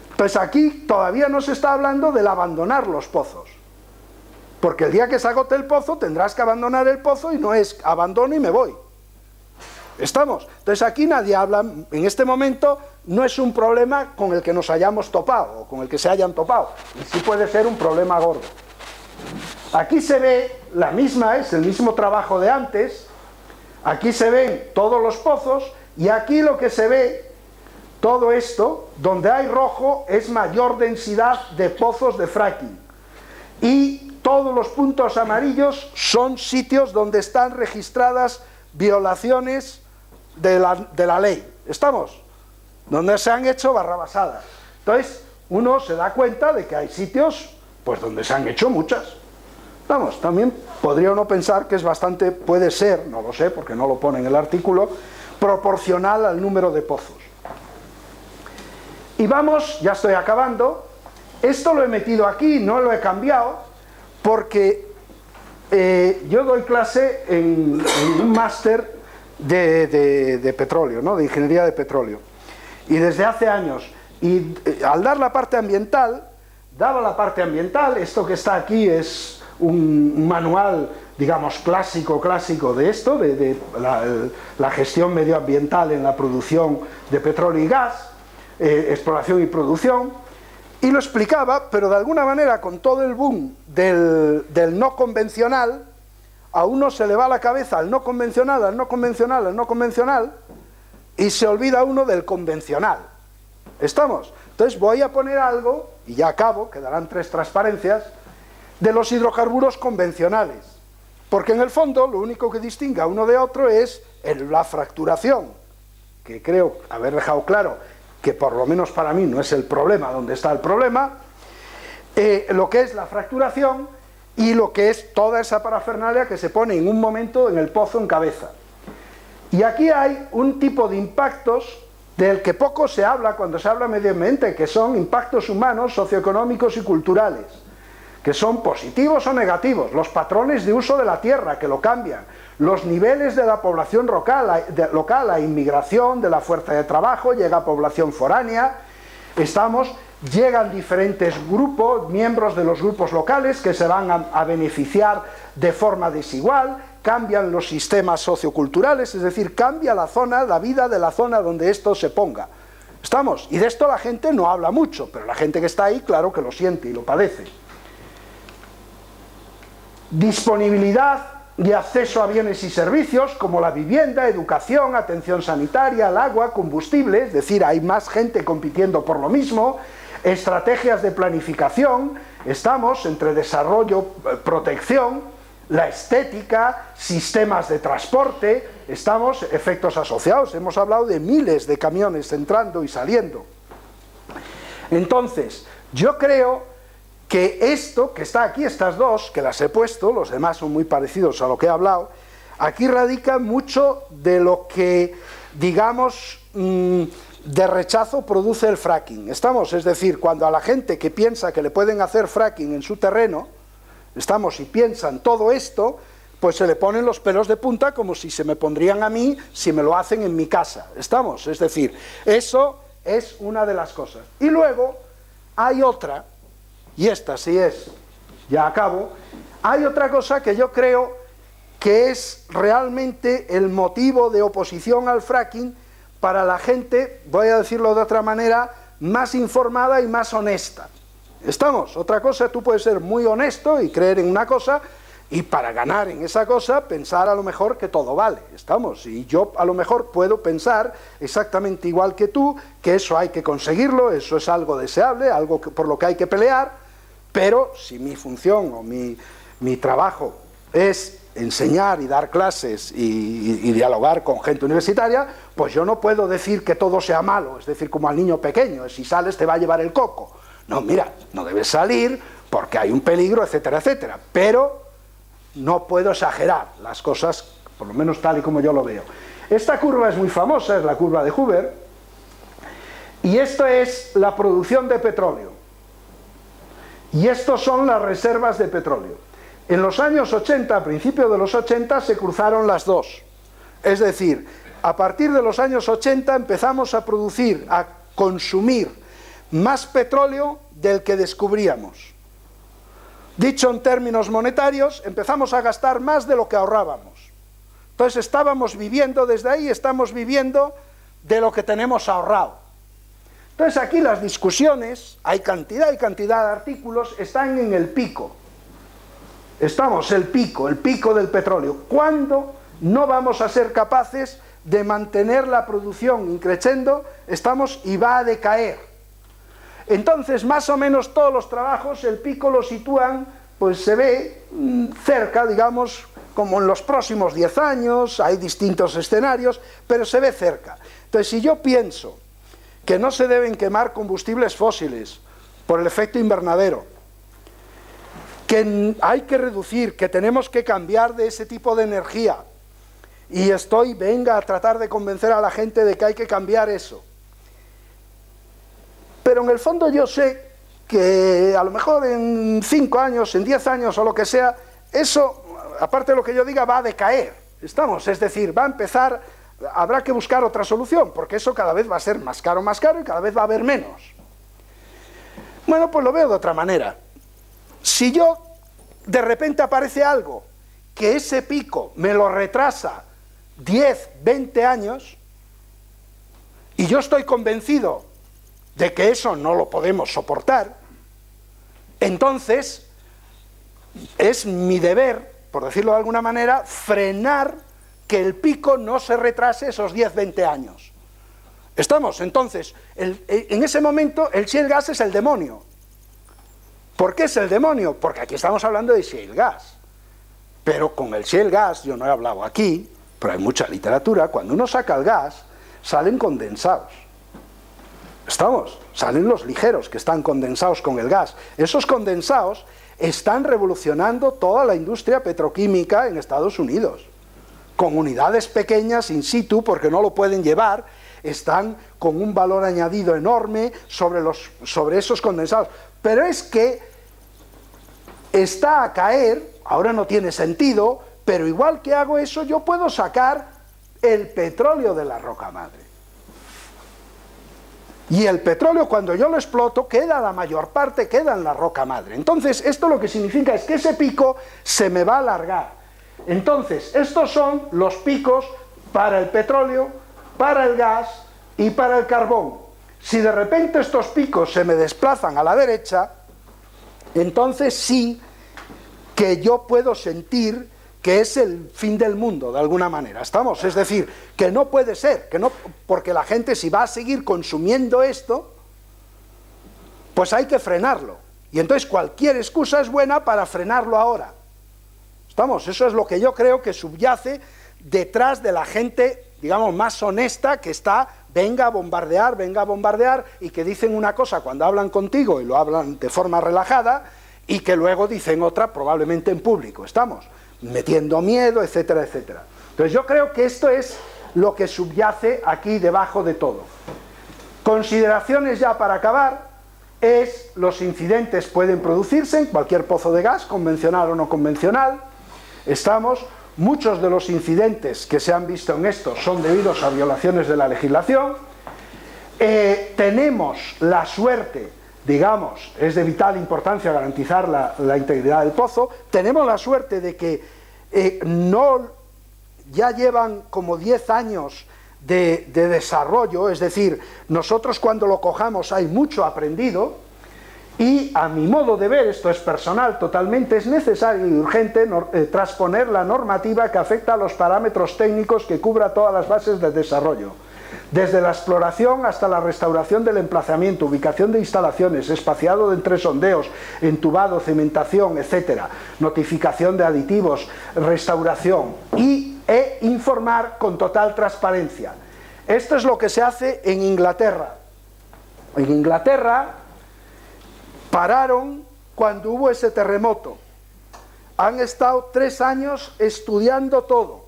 Entonces aquí todavía no se está hablando del abandonar los pozos, porque el día que se agote el pozo tendrás que abandonar el pozo, y no es abandono y me voy. Entonces aquí nadie habla, en este momento no es un problema con el que nos hayamos topado, o con el que se hayan topado, y sí puede ser un problema gordo. Aquí se ve es el mismo trabajo de antes, aquí se ven todos los pozos, y aquí lo que se ve, todo esto, donde hay rojo, es mayor densidad de pozos de fracking, y todos los puntos amarillos son sitios donde están registradas violaciones de la ley, donde se han hecho barrabasadas. Entonces uno se da cuenta de que hay sitios pues donde se han hecho muchas. También podría uno pensar que es bastante, puede ser, no lo sé porque no lo pone en el artículo, proporcional al número de pozos. Y ya estoy acabando, esto lo he metido aquí, no lo he cambiado, porque yo doy clase en un máster de petróleo, ¿no? De ingeniería de petróleo. Y desde hace años, y al dar la parte ambiental, daba la parte ambiental, esto que está aquí es un manual, digamos, clásico de esto, de la gestión medioambiental en la producción de petróleo y gas, exploración y producción, y lo explicaba, pero de alguna manera con todo el boom del no convencional, a uno se le va la cabeza al no convencional, al no convencional, al no convencional, y se olvida uno del convencional. ¿Estamos? Entonces voy a poner algo, y ya acabo, quedarán 3 transparencias, de los hidrocarburos convencionales. Porque en el fondo lo único que distingue a uno de otro es la fracturación, que creo haber dejado claro que por lo menos para mí no es el problema, donde está el problema, lo que es la fracturación y lo que es toda esa parafernalia que se pone en un momento en el pozo en cabeza. Y aquí hay un tipo de impactos del que poco se habla cuando se habla medio ambiente, que son impactos humanos, socioeconómicos y culturales, que son positivos o negativos, los patrones de uso de la tierra que lo cambian, los niveles de la población local, la inmigración de la fuerza de trabajo, llega población foránea, llegan diferentes grupos, miembros de los grupos locales que se van a beneficiar de forma desigual, cambian los sistemas socioculturales, es decir, cambia la zona, la vida de la zona donde esto se ponga. ¿Estamos? Y de esto la gente no habla mucho, pero la gente que está ahí, claro que lo siente y lo padece. Disponibilidad y acceso a bienes y servicios como la vivienda, educación, atención sanitaria, el agua, combustible, es decir, hay más gente compitiendo por lo mismo, estrategias de planificación, estamos entre desarrollo, protección, la estética, sistemas de transporte, estamos efectos asociados, hemos hablado de miles de camiones entrando y saliendo. Entonces, yo creo que esto que está aquí, estas dos, que las he puesto, los demás son muy parecidos a lo que he hablado, aquí radica mucho de lo que, digamos, de rechazo produce el fracking. ¿Estamos? Es decir, cuando a la gente que piensa que le pueden hacer fracking en su terreno, estamos, y piensan todo esto, pues se le ponen los pelos de punta como si se me pondrían a mí si me lo hacen en mi casa. ¿Estamos? Es decir, eso es una de las cosas. Y luego hay otra, y esta sí es, ya acabo, hay otra cosa que yo creo que es realmente el motivo de oposición al fracking para la gente, voy a decirlo de otra manera, más informada y más honesta. ¿Estamos? Otra cosa, tú puedes ser muy honesto y creer en una cosa, y para ganar en esa cosa, pensar a lo mejor que todo vale. ¿Estamos? Y yo a lo mejor puedo pensar exactamente igual que tú, que eso hay que conseguirlo, eso es algo deseable, algo por lo que hay que pelear, pero si mi función o mi trabajo es enseñar y dar clases y dialogar con gente universitaria, pues yo no puedo decir que todo sea malo, es decir, como al niño pequeño, si sales te va a llevar el coco. No, mira, no debes salir porque hay un peligro, etcétera, etcétera, pero no puedo exagerar las cosas, por lo menos tal y como yo lo veo. Esta curva es muy famosa, es la curva de Hoover, y esto es la producción de petróleo. Y estos son las reservas de petróleo. En los años 80, a principios de los 80, se cruzaron las dos. Es decir, a partir de los años 80 empezamos a producir, a consumir más petróleo del que descubríamos. Dicho en términos monetarios, empezamos a gastar más de lo que ahorrábamos. Entonces estábamos viviendo, desde ahí estamos viviendo de lo que tenemos ahorrado. Entonces aquí las discusiones, hay cantidad y cantidad de artículos, están en el pico. Estamos, el pico del petróleo. ¿Cuándo no vamos a ser capaces de mantener la producción increciendo? Estamos y va a decaer. Entonces, más o menos todos los trabajos, el pico lo sitúan, pues se ve cerca, digamos, como en los próximos 10 años, hay distintos escenarios, pero se ve cerca. Entonces, si yo pienso que no se deben quemar combustibles fósiles por el efecto invernadero, que hay que reducir, que tenemos que cambiar de ese tipo de energía, y venga a tratar de convencer a la gente de que hay que cambiar eso. Pero en el fondo yo sé que a lo mejor en 5 años, en 10 años o lo que sea, eso, aparte de lo que yo diga, va a decaer. Estamos, es decir, va a empezar, habrá que buscar otra solución, porque eso cada vez va a ser más caro y cada vez va a haber menos. Bueno, pues lo veo de otra manera. Si yo, de repente aparece algo, que ese pico me lo retrasa 10, 20 años, y yo estoy convencido de que eso no lo podemos soportar, entonces es mi deber, por decirlo de alguna manera, frenar que el pico no se retrase esos 10, 20 años. ¿Estamos? Entonces, en ese momento el shale gas es el demonio. ¿Por qué es el demonio? Porque aquí estamos hablando de shale gas. Pero con el shale gas, yo no he hablado aquí, pero hay mucha literatura, cuando uno saca el gas, salen condensados. ¿Estamos? Salen los ligeros que están condensados con el gas. Esos condensados están revolucionando toda la industria petroquímica en Estados Unidos. Con unidades pequeñas in situ, porque no lo pueden llevar, están con un valor añadido enorme sobre esos condensados. Pero es que está a caer, ahora no tiene sentido, pero igual que hago eso, yo puedo sacar el petróleo de la roca madre. Y el petróleo, cuando yo lo exploto, la mayor parte queda en la roca madre. Entonces, esto lo que significa es que ese pico se me va a alargar. Entonces, estos son los picos para el petróleo, para el gas y para el carbón. Si de repente estos picos se me desplazan a la derecha, entonces sí que yo puedo sentir que es el fin del mundo, de alguna manera. ¿Estamos? Es decir, que no puede ser, que no, porque la gente, si va a seguir consumiendo esto, pues hay que frenarlo. Y entonces cualquier excusa es buena para frenarlo ahora. ¿Estamos? Eso es lo que yo creo que subyace detrás de la gente, digamos, más honesta, que está, venga a bombardear, y que dicen una cosa cuando hablan contigo y lo hablan de forma relajada, y que luego dicen otra probablemente en público. ¿Estamos? Metiendo miedo, etcétera, etcétera. Entonces yo creo que esto es lo que subyace aquí debajo de todo. Consideraciones ya para acabar, los incidentes pueden producirse en cualquier pozo de gas, convencional o no convencional. Muchos de los incidentes que se han visto en esto son debidos a violaciones de la legislación. Tenemos la suerte, digamos, es de vital importancia garantizar la integridad del pozo. Tenemos la suerte de que ya llevan como 10 años de desarrollo, es decir, nosotros cuando lo cojamos hay mucho aprendido, y a mi modo de ver, esto es personal totalmente, es necesario y urgente transponer la normativa que afecta a los parámetros técnicos que cubra todas las bases del desarrollo. Desde la exploración hasta la restauración del emplazamiento, ubicación de instalaciones, espaciado de entre sondeos, entubado, cementación, etcétera, notificación de aditivos, restauración e informar con total transparencia. Esto es lo que se hace en Inglaterra. En Inglaterra pararon cuando hubo ese terremoto. Han estado 3 años estudiando todo.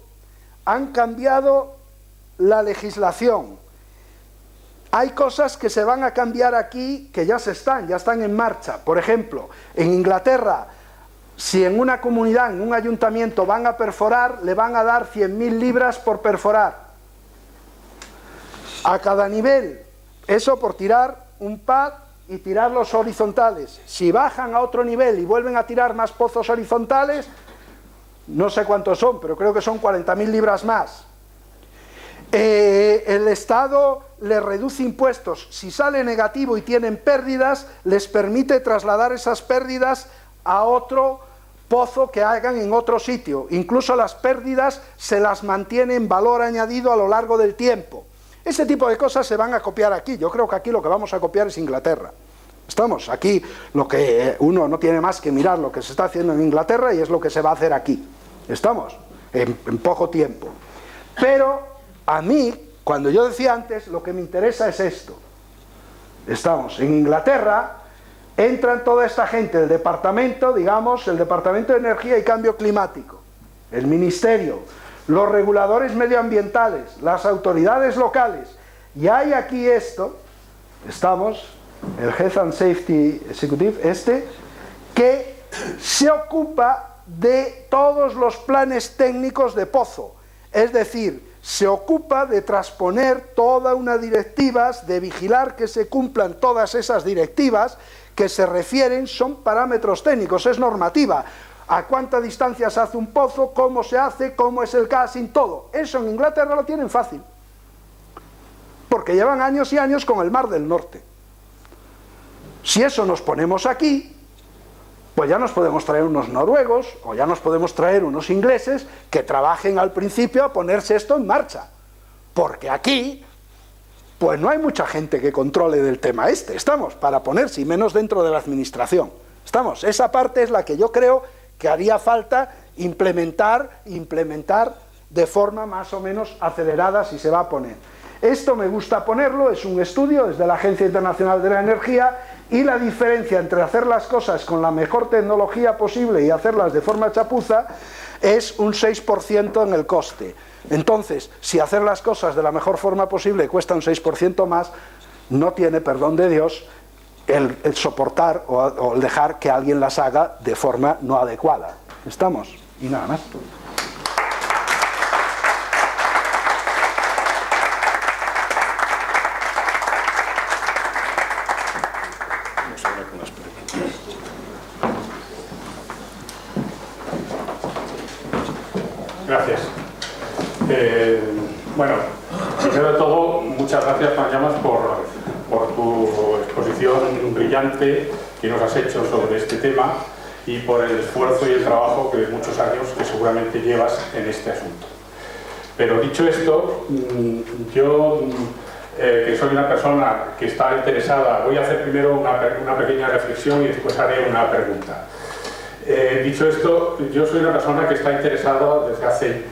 Han cambiado la legislación. Hay cosas que se van a cambiar aquí que ya están en marcha. Por ejemplo, en Inglaterra, si en una comunidad, en un ayuntamiento van a perforar, le van a dar 100.000 libras por perforar. A cada nivel, eso por tirar un pad y tirarlos horizontales. Si bajan a otro nivel y vuelven a tirar más pozos horizontales, no sé cuántos son, pero creo que son 40.000 libras más. El Estado les reduce impuestos. Si sale negativo y tienen pérdidas, les permite trasladar esas pérdidas a otro pozo que hagan en otro sitio. Incluso las pérdidas se las mantiene en valor añadido a lo largo del tiempo. Ese tipo de cosas se van a copiar aquí. Yo creo que aquí lo que vamos a copiar es Inglaterra. Estamos aquí, lo que uno no tiene más que mirar lo que se está haciendo en Inglaterra y es lo que se va a hacer aquí. Estamos, en poco tiempo. Pero a mí, cuando yo decía antes, lo que me interesa es esto. Estamos en Inglaterra, entran toda esta gente, el departamento, digamos, el Departamento de Energía y Cambio Climático, el Ministerio, los reguladores medioambientales, las autoridades locales, y hay aquí esto, estamos, el Health and Safety Executive, que se ocupa de todos los planes técnicos de pozo. Es decir, se ocupa de transponer toda una directivas, de vigilar que se cumplan todas esas directivas que se refieren, son parámetros técnicos, es normativa. A cuánta distancia se hace un pozo, cómo se hace, cómo es el casing, todo. Eso en Inglaterra lo tienen fácil, porque llevan años y años con el Mar del Norte. Si eso nos ponemos aquí, pues ya nos podemos traer unos noruegos, o ya nos podemos traer unos ingleses, que trabajen al principio a ponerse esto en marcha. Porque aquí, pues no hay mucha gente que controle del tema este, estamos, para ponerse, y menos dentro de la administración. Estamos, esa parte es la que yo creo que haría falta implementar de forma más o menos acelerada si se va a poner. Esto me gusta ponerlo, es un estudio desde la Agencia Internacional de la Energía, y la diferencia entre hacer las cosas con la mejor tecnología posible y hacerlas de forma chapuza es un 6% en el coste. Entonces, si hacer las cosas de la mejor forma posible cuesta un 6% más, no tiene, perdón de Dios, el soportar o el dejar que alguien las haga de forma no adecuada. ¿Estamos? Y nada más. Gracias. Bueno, primero de todo, muchas gracias, Juan Llamas, por tu exposición brillante que nos has hecho sobre este tema y por el esfuerzo y el trabajo que de muchos años que seguramente llevas en este asunto. Pero dicho esto, yo, que soy una persona que está interesada, voy a hacer primero una pequeña reflexión y después haré una pregunta. Dicho esto, yo soy una persona que está interesada desde hace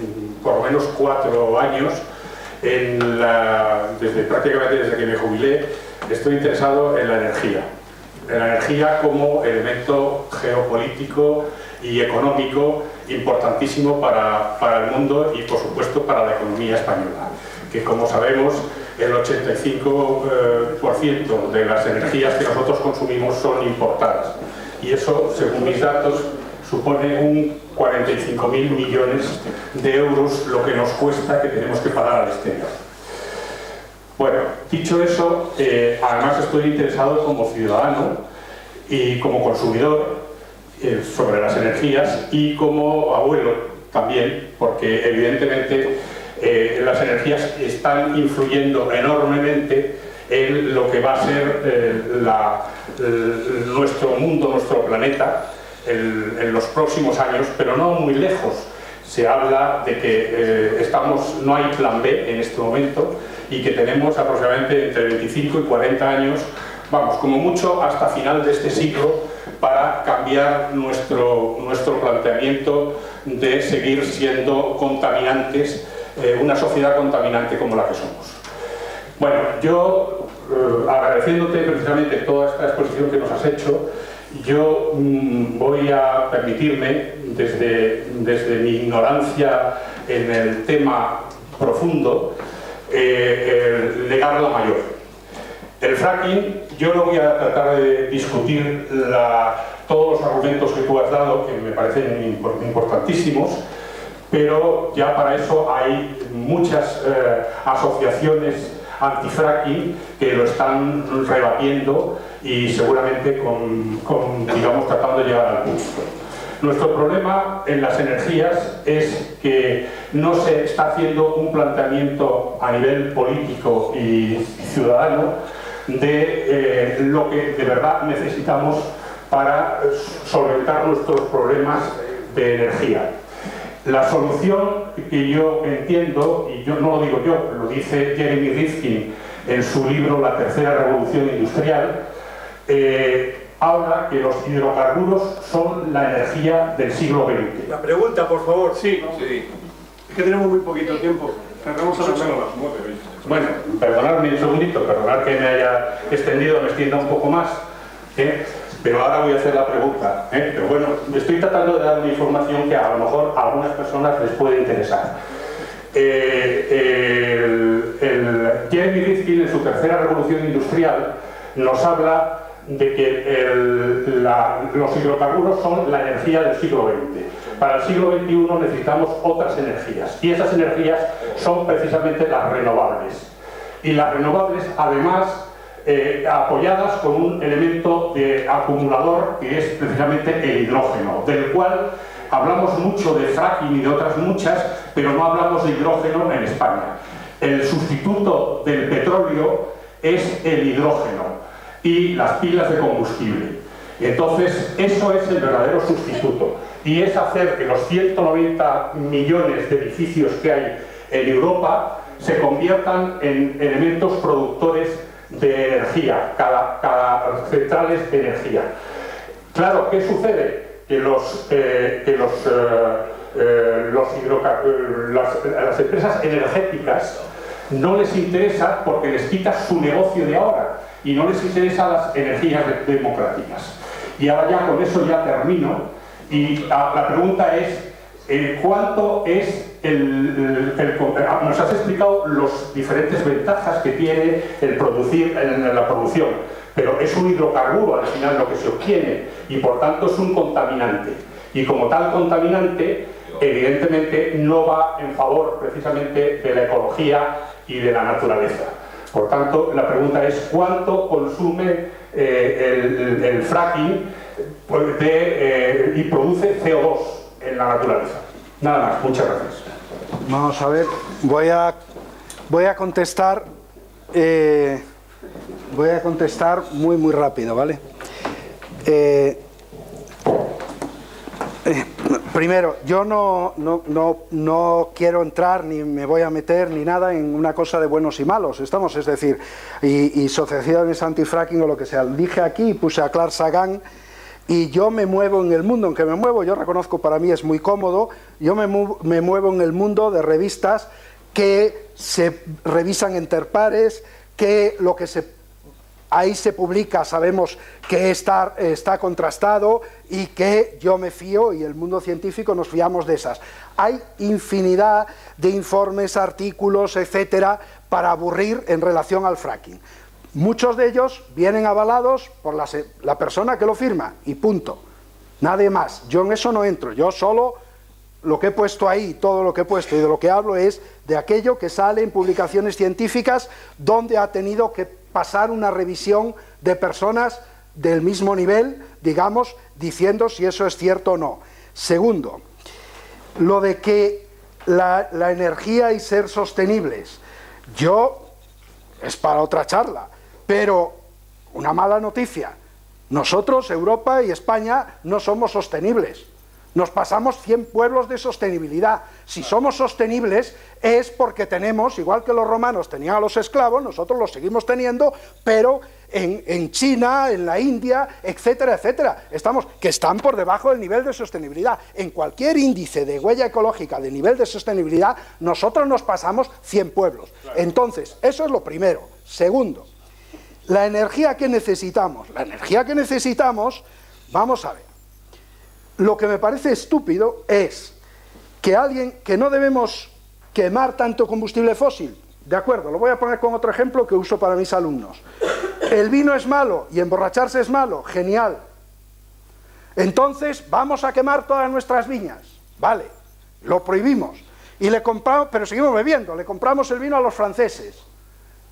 por lo menos 4 años, prácticamente desde que me jubilé, estoy interesado en la energía como elemento geopolítico y económico importantísimo para el mundo y por supuesto para la economía española, que como sabemos el 85% de las energías que nosotros consumimos son importadas. Y eso, según mis datos, supone un 45.000 millones de euros lo que nos cuesta, que tenemos que pagar al exterior. Bueno, dicho eso, además estoy interesado como ciudadano y como consumidor sobre las energías y como abuelo también, porque evidentemente las energías están influyendo enormemente en lo que va a ser nuestro mundo, nuestro planeta, en los próximos años, pero no muy lejos. Se habla de que no hay plan B en este momento y que tenemos aproximadamente entre 25 y 40 años, vamos, como mucho hasta final de este siglo, para cambiar nuestro planteamiento de seguir siendo contaminantes, una sociedad contaminante como la que somos. Bueno, yo, agradeciéndote precisamente toda esta exposición que nos has hecho, yo voy a permitirme, desde mi ignorancia en el tema profundo, negar la mayor. El fracking, yo no voy a tratar de discutir todos los argumentos que tú has dado, que me parecen importantísimos, pero ya para eso hay muchas asociaciones antifracking que lo están rebatiendo y seguramente digamos, tratando de llegar al punto. Nuestro problema en las energías es que no se está haciendo un planteamiento a nivel político y ciudadano de lo que de verdad necesitamos para solventar nuestros problemas de energía. La solución que yo entiendo, y yo no lo digo yo, lo dice Jeremy Rifkin en su libro La tercera revolución industrial, habla que los hidrocarburos son la energía del siglo XX. La pregunta, por favor. Sí, Sí. Es que tenemos muy poquito tiempo. Tendremos a las 9. Bueno, perdonadme un segundito, perdonad que me haya extendido, me extienda un poco más, pero ahora voy a hacer la pregunta. Pero bueno, estoy tratando de dar una información que a lo mejor a algunas personas les puede interesar. Jeremy Rifkin, en su tercera revolución industrial, nos habla de que los hidrocarburos son la energía del siglo XX. Para el siglo XXI necesitamos otras energías, y esas energías son precisamente las renovables. Y las renovables, además, apoyadas con un elemento de acumulador que es precisamente el hidrógeno, del cual hablamos mucho de fracking y de otras muchas, pero no hablamos de hidrógeno en España. El sustituto del petróleo es el hidrógeno y las pilas de combustible. Entonces, eso es el verdadero sustituto, y es hacer que los 190 millones de edificios que hay en Europa se conviertan en elementos productores de energía, cada centrales de energía. Claro, ¿qué sucede? Que las empresas energéticas no les interesa, porque les quita su negocio de ahora, y no les interesan las energías democráticas. Y ahora ya con eso ya termino, y la pregunta es ¿cuánto es nos has explicado las diferentes ventajas que tiene el producir en la producción, pero es un hidrocarburo al final lo que se obtiene, y por tanto es un contaminante, y como tal contaminante evidentemente no va en favor precisamente de la ecología y de la naturaleza. Por tanto, la pregunta es ¿cuánto consume el fracking y produce CO2 en la naturaleza? Nada más, muchas gracias. Vamos a ver, voy a contestar muy rápido, ¿vale? Primero, yo no quiero entrar ni me voy a meter ni nada en una cosa de buenos y malos, es decir, y asociaciones anti-fracking o lo que sea. Dije aquí, puse a Clark Sagan, y yo me muevo en el mundo en que me muevo, yo reconozco, para mí es muy cómodo, yo me muevo en el mundo de revistas que se revisan entre pares, que lo que ahí se publica sabemos que está contrastado, y que yo me fío, y el mundo científico nos fiamos de esas. Hay infinidad de informes, artículos, etcétera, para aburrir en relación al fracking. Muchos de ellos vienen avalados por la persona que lo firma, y punto. Nadie más. Yo en eso no entro. Yo solo lo que he puesto ahí, todo lo que he puesto y de lo que hablo es de aquello que sale en publicaciones científicas donde ha tenido que pasar una revisión de personas del mismo nivel, digamos, diciendo si eso es cierto o no. Segundo, lo de que la energía y ser sostenibles, es para otra charla, pero una mala noticia: nosotros, Europa y España, no somos sostenibles. Nos pasamos 100 pueblos de sostenibilidad. Si somos sostenibles es porque tenemos, igual que los romanos tenían a los esclavos, nosotros los seguimos teniendo, pero en China, en la India, etcétera, etcétera, que están por debajo del nivel de sostenibilidad. En cualquier índice de huella ecológica de nivel de sostenibilidad, nosotros nos pasamos 100 pueblos. Entonces, eso es lo primero. Segundo, la energía que necesitamos. La energía que necesitamos, vamos a ver. Lo que me parece estúpido es que no debemos quemar tanto combustible fósil. De acuerdo, lo voy a poner con otro ejemplo que uso para mis alumnos. El vino es malo y emborracharse es malo, genial. Entonces vamos a quemar todas nuestras viñas. Vale, lo prohibimos. Y le compramos, pero seguimos bebiendo, le compramos el vino a los franceses.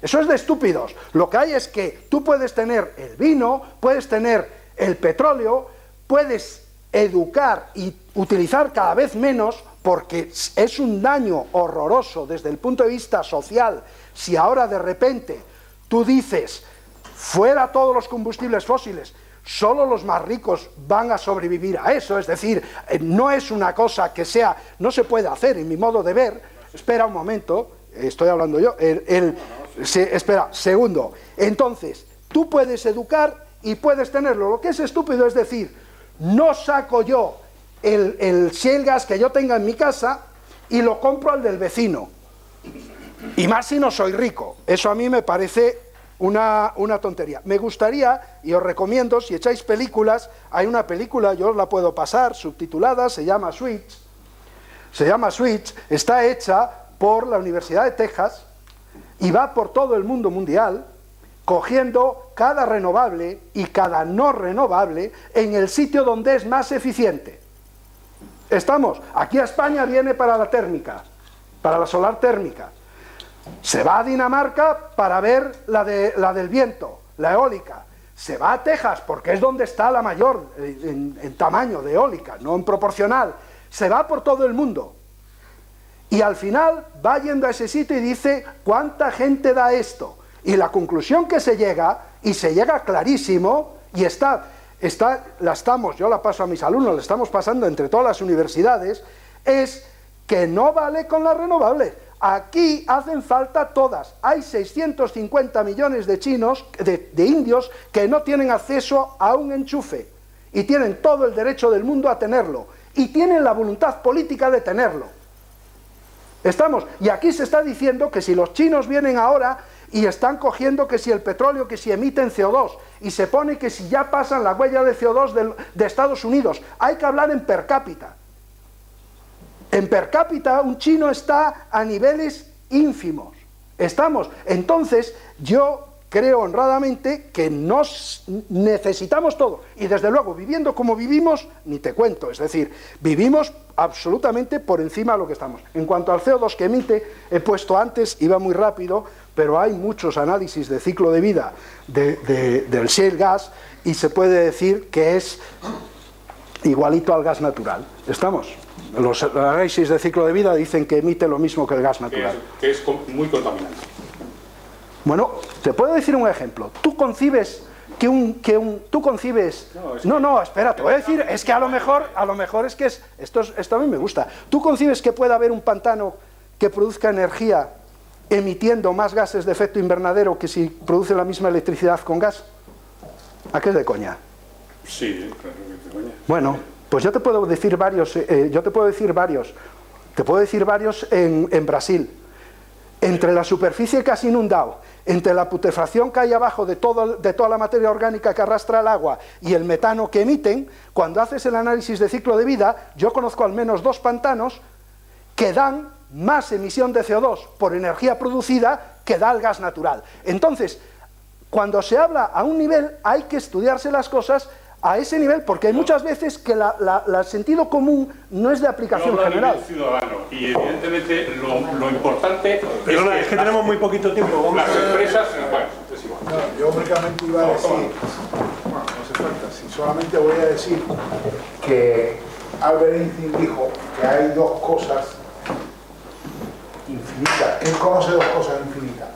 Eso es de estúpidos. Lo que hay es que tú puedes tener el vino, puedes tener el petróleo, puedes educar y utilizar cada vez menos, porque es un daño horroroso desde el punto de vista social si ahora de repente tú dices fuera todos los combustibles fósiles, solo los más ricos van a sobrevivir a eso. Es decir, no es una cosa que no se puede hacer en mi modo de ver. Espera un momento, estoy hablando yo. Espera, segundo. Entonces, tú puedes educar y puedes tenerlo. Lo que es estúpido es decir, no saco yo el shale gas que yo tenga en mi casa y lo compro al del vecino. Y más si no soy rico. Eso a mí me parece una tontería. Me gustaría, y os recomiendo, si echáis películas, hay una película, yo os la puedo pasar, subtitulada, se llama Switch, está hecha por la Universidad de Texas y va por todo el mundo mundial, cogiendo cada renovable y cada no renovable en el sitio donde es más eficiente. Estamos, aquí a España viene para la térmica, para la solar térmica. Se va a Dinamarca para ver la del viento, la eólica. Se va a Texas porque es donde está la mayor en tamaño de eólica, no en proporcional. Se va por todo el mundo. Y al final va yendo a ese sitio y dice, ¿cuánta gente da esto? Y la conclusión que se llega, y se llega clarísimo, y yo la paso a mis alumnos, la estamos pasando entre todas las universidades, es que no vale con las renovables. Aquí hacen falta todas. Hay 650 millones de chinos, de indios, que no tienen acceso a un enchufe. Y tienen todo el derecho del mundo a tenerlo. Y tienen la voluntad política de tenerlo. Y aquí se está diciendo que si los chinos vienen ahora y están cogiendo que si el petróleo, que si emiten CO2, y se pone que si ya pasan la huella de CO2 de Estados Unidos, hay que hablar en per cápita. En per cápita un chino está a niveles ínfimos. Entonces yo creo honradamente que nos necesitamos todo, y desde luego viviendo como vivimos, ni te cuento, es decir, vivimos absolutamente por encima de lo que estamos. En cuanto al CO2 que emite, he puesto antes, iba muy rápido, pero hay muchos análisis de ciclo de vida del shale gas, y se puede decir que es igualito al gas natural. Los análisis de ciclo de vida dicen que emite lo mismo que el gas natural. Que es muy contaminante. Bueno, te puedo decir un ejemplo. Tú concibes No, espera, te voy a decir, es que a lo mejor es que esto a mí me gusta. ¿Tú concibes que pueda haber un pantano que produzca energía emitiendo más gases de efecto invernadero que si produce la misma electricidad con gas? ¿A qué es de coña? Sí, claro que es de coña. Bueno, pues yo te puedo decir varios, Te puedo decir varios en Brasil. Entre la superficie que has inundado, entre la putrefacción que hay abajo de toda la materia orgánica que arrastra el agua y el metano que emiten, cuando haces el análisis de ciclo de vida, yo conozco al menos 2 pantanos que dan más emisión de CO2 por energía producida que da el gas natural. Entonces, cuando se habla a un nivel, hay que estudiarse las cosas a ese nivel, porque hay muchas veces que el sentido común no es de aplicación general. Ciudadano, y evidentemente lo importante es que tenemos muy poquito tiempo. Las empresas, bueno, es igual. No, yo únicamente iba a decir, no hace falta, si solamente voy a decir que Albert Einstein dijo que hay 2 cosas infinitas. Él conoce 2 cosas infinitas.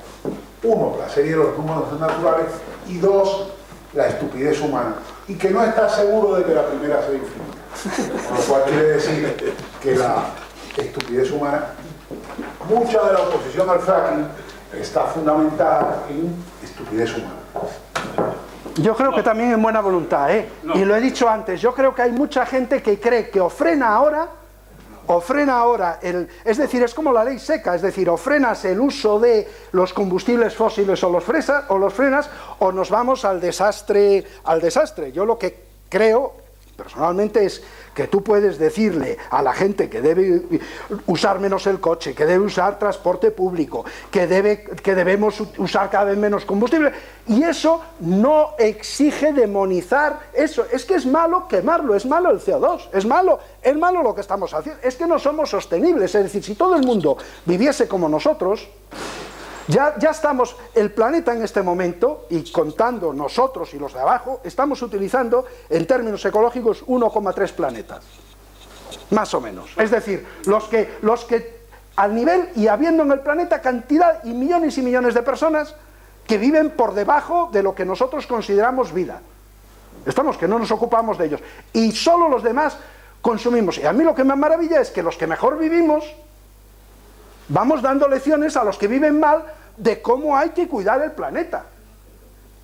1, la serie de los números naturales, y 2, la estupidez humana, y que no está seguro de que la primera sea infinita. Con lo cual quiere decir que la estupidez humana, mucha de la oposición al fracking está fundamentada en estupidez humana. Yo creo que también en buena voluntad, y lo he dicho antes, yo creo que hay mucha gente que cree que o frena ahora, es decir, es como la ley seca, es decir, o frenas el uso de los combustibles fósiles o los frenas, o nos vamos al desastre. Yo lo que creo, personalmente, es que tú puedes decirle a la gente que debe usar menos el coche, que debe usar transporte público, que debemos usar cada vez menos combustible, y eso no exige demonizar eso. Es que es malo quemarlo, es malo el CO2, es malo lo que estamos haciendo, es que no somos sostenibles. Es decir, si todo el mundo viviese como nosotros, ya estamos, el planeta en este momento, y contando nosotros y los de abajo, estamos utilizando en términos ecológicos 1,3 planetas, más o menos. Es decir, los que al nivel, y habiendo en el planeta cantidad y millones de personas que viven por debajo de lo que nosotros consideramos vida. Que no nos ocupamos de ellos, y solo los demás consumimos. Y a mí lo que me maravilla es que los que mejor vivimos vamos dando lecciones a los que viven mal de cómo hay que cuidar el planeta,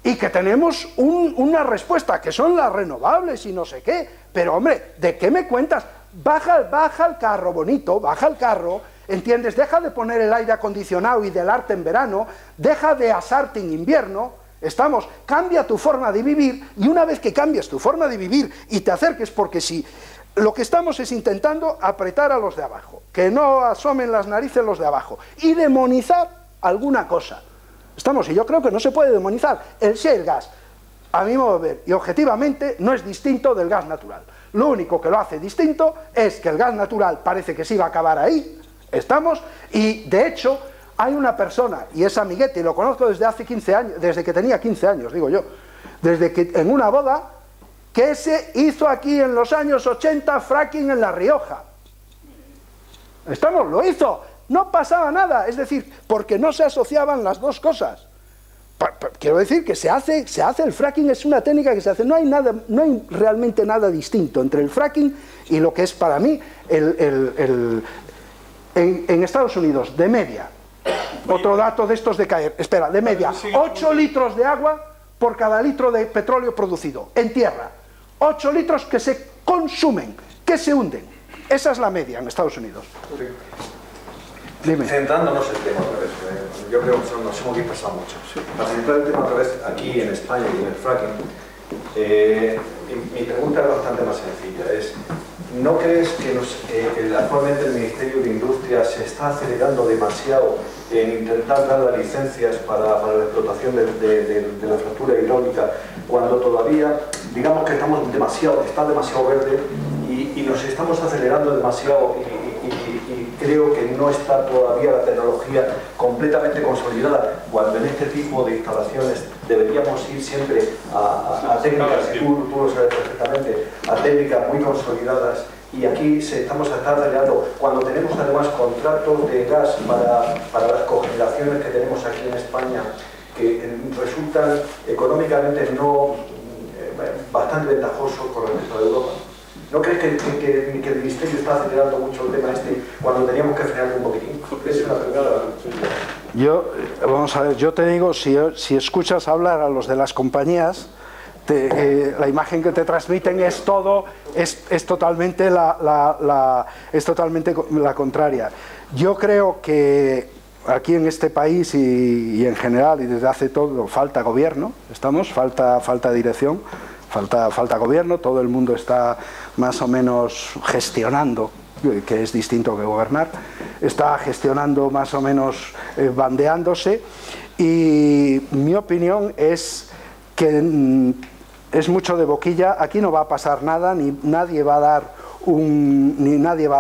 y que tenemos una respuesta que son las renovables y no sé qué. Pero hombre, ¿de qué me cuentas? Baja el carro, bonito, baja el carro, ¿entiendes? Deja de poner el aire acondicionado y del arte en verano, deja de asarte en invierno. Cambia tu forma de vivir, y una vez que cambias tu forma de vivir y te acerques, porque si lo que estamos es intentando apretar a los de abajo, que no asomen las narices los de abajo, y demonizar alguna cosa. Estamos, y yo creo que no se puede demonizar. El shale gas, a mi modo de ver, y objetivamente, no es distinto del gas natural. Lo único que lo hace distinto es que el gas natural parece que sí va a acabar ahí, estamos, y de hecho hay una persona, y es amiguete, y lo conozco desde hace 15 años, desde que tenía 15 años, digo yo, desde que en una boda, que se hizo aquí en los años 80 fracking en La Rioja. Estamos, lo hizo, no pasaba nada, es decir, porque no se asociaban las dos cosas. Quiero decir que se hace el fracking, es una técnica que se hace, no hay realmente nada distinto entre el fracking y lo que es para mí en Estados Unidos, de media, otro dato de estos de caer, espera, de media, 8 litros de agua por cada litro de petróleo producido, en tierra, 8 litros que se consumen, que se hunden, esa es la media en Estados Unidos. Dime. Centrándonos el tema otra vez, yo creo que nos hemos dispersado mucho. Para centrar el tema otra vez aquí en España y en el fracking, mi pregunta es bastante más sencilla. ¿No crees que actualmente el Ministerio de Industria se está acelerando demasiado en intentar dar las licencias para la explotación de la fractura hidráulica, cuando todavía, digamos que está demasiado verde y nos estamos acelerando demasiado y creo que no está todavía la tecnología completamente consolidada, cuando en este tipo de instalaciones deberíamos ir siempre a técnicas, tú lo sabes perfectamente, a técnicas muy consolidadas, y aquí estamos acelerando, cuando tenemos además contratos de gas para las cogeneraciones que tenemos aquí en España, que resultan económicamente bastante ventajosos con respecto a Europa. ¿No crees que el Ministerio está acelerando mucho el tema cuando teníamos que frenarlo un poquitín? Es una pregunta. Vamos a ver, yo te digo, si escuchas hablar a los de las compañías, la imagen que te transmiten es totalmente la contraria. Yo creo que aquí en este país y en general y desde hace todo falta gobierno, falta dirección. Falta gobierno, todo el mundo está más o menos gestionando, que es distinto que gobernar, está gestionando más o menos bandeándose, y mi opinión es que es mucho de boquilla, aquí no va a pasar nada, ni nadie va a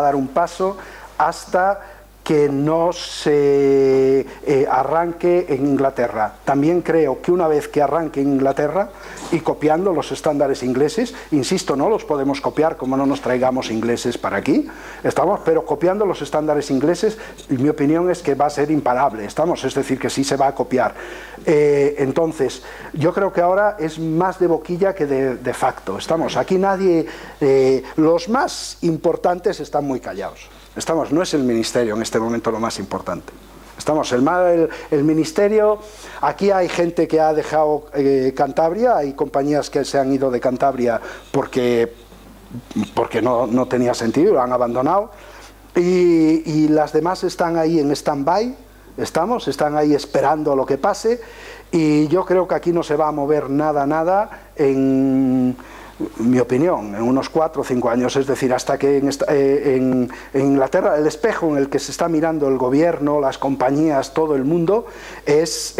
dar un paso hasta que no se arranque en Inglaterra. También creo que una vez que arranque en Inglaterra y copiando los estándares ingleses, insisto, no los podemos copiar como no nos traigamos ingleses para aquí, pero copiando los estándares ingleses, mi opinión es que va a ser imparable, es decir, que sí se va a copiar. Entonces, yo creo que ahora es más de boquilla que de facto. Aquí nadie, los más importantes están muy callados. No es el Ministerio en este momento lo más importante. El Ministerio, aquí hay gente que ha dejado Cantabria, hay compañías que se han ido de Cantabria porque no tenía sentido, lo han abandonado, y las demás están ahí en stand-by, están ahí esperando lo que pase, y yo creo que aquí no se va a mover nada en mi opinión, en unos 4 o 5 años, es decir, hasta que en Inglaterra el espejo en el que se está mirando el gobierno, las compañías, todo el mundo, es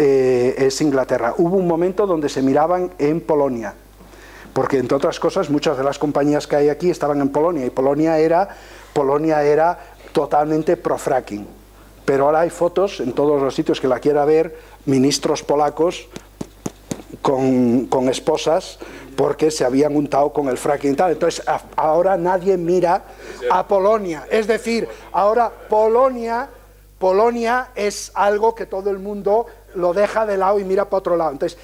Inglaterra. Hubo un momento donde se miraban en Polonia, porque entre otras cosas muchas de las compañías que hay aquí estaban en Polonia, y Polonia era totalmente pro-fracking, pero ahora hay fotos en todos los sitios que la quiera ver, ministros polacos con esposas porque se habían untado con el fracking y tal. Entonces ahora nadie mira a Polonia, es decir, ahora Polonia es algo que todo el mundo lo deja de lado y mira para otro lado. Entonces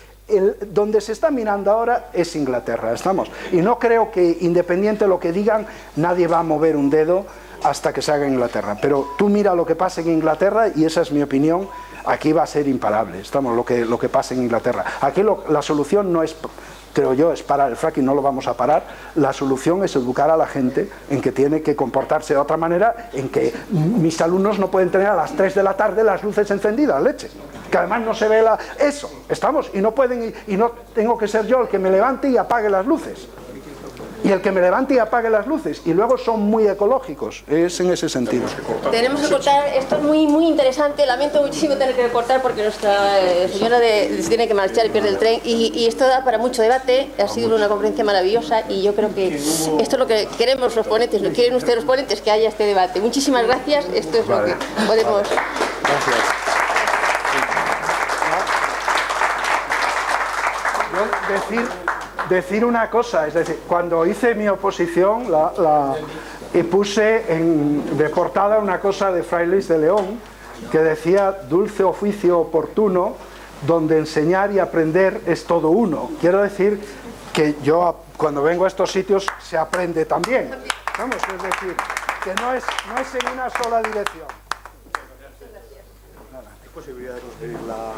donde se está mirando ahora es Inglaterra, y no creo que, independiente de lo que digan, nadie va a mover un dedo hasta que se haga en Inglaterra, pero tú mira lo que pasa en Inglaterra, y esa es mi opinión. Aquí va a ser imparable, lo que pasa en Inglaterra. Aquí la solución no es, creo yo, es parar el fracking, no lo vamos a parar. La solución es educar a la gente en que tiene que comportarse de otra manera, en que mis alumnos no pueden tener a las 3 de la tarde las luces encendidas, leche, que además no se ve y no pueden, y no tengo que ser yo el que me levante y apague las luces. y el que me levante y apague las luces, y luego son muy ecológicos, es en ese sentido. Tenemos que cortar, esto es muy interesante, lamento muchísimo tener que cortar porque nuestra señora se tiene que marchar y pierde el tren, y esto da para mucho debate, ha sido una conferencia maravillosa y yo creo que esto es lo que queremos los ponentes, lo quieren ustedes los ponentes, que haya este debate. Muchísimas gracias, esto es lo que podemos... Gracias. Decir una cosa, es decir, cuando hice mi oposición y puse de portada una cosa de Fray Luis de León que decía dulce oficio oportuno donde enseñar y aprender es todo uno. Quiero decir que yo cuando vengo a estos sitios se aprende también. Vamos, es decir, que no es en una sola dirección. ¿Hay posibilidad de conseguir la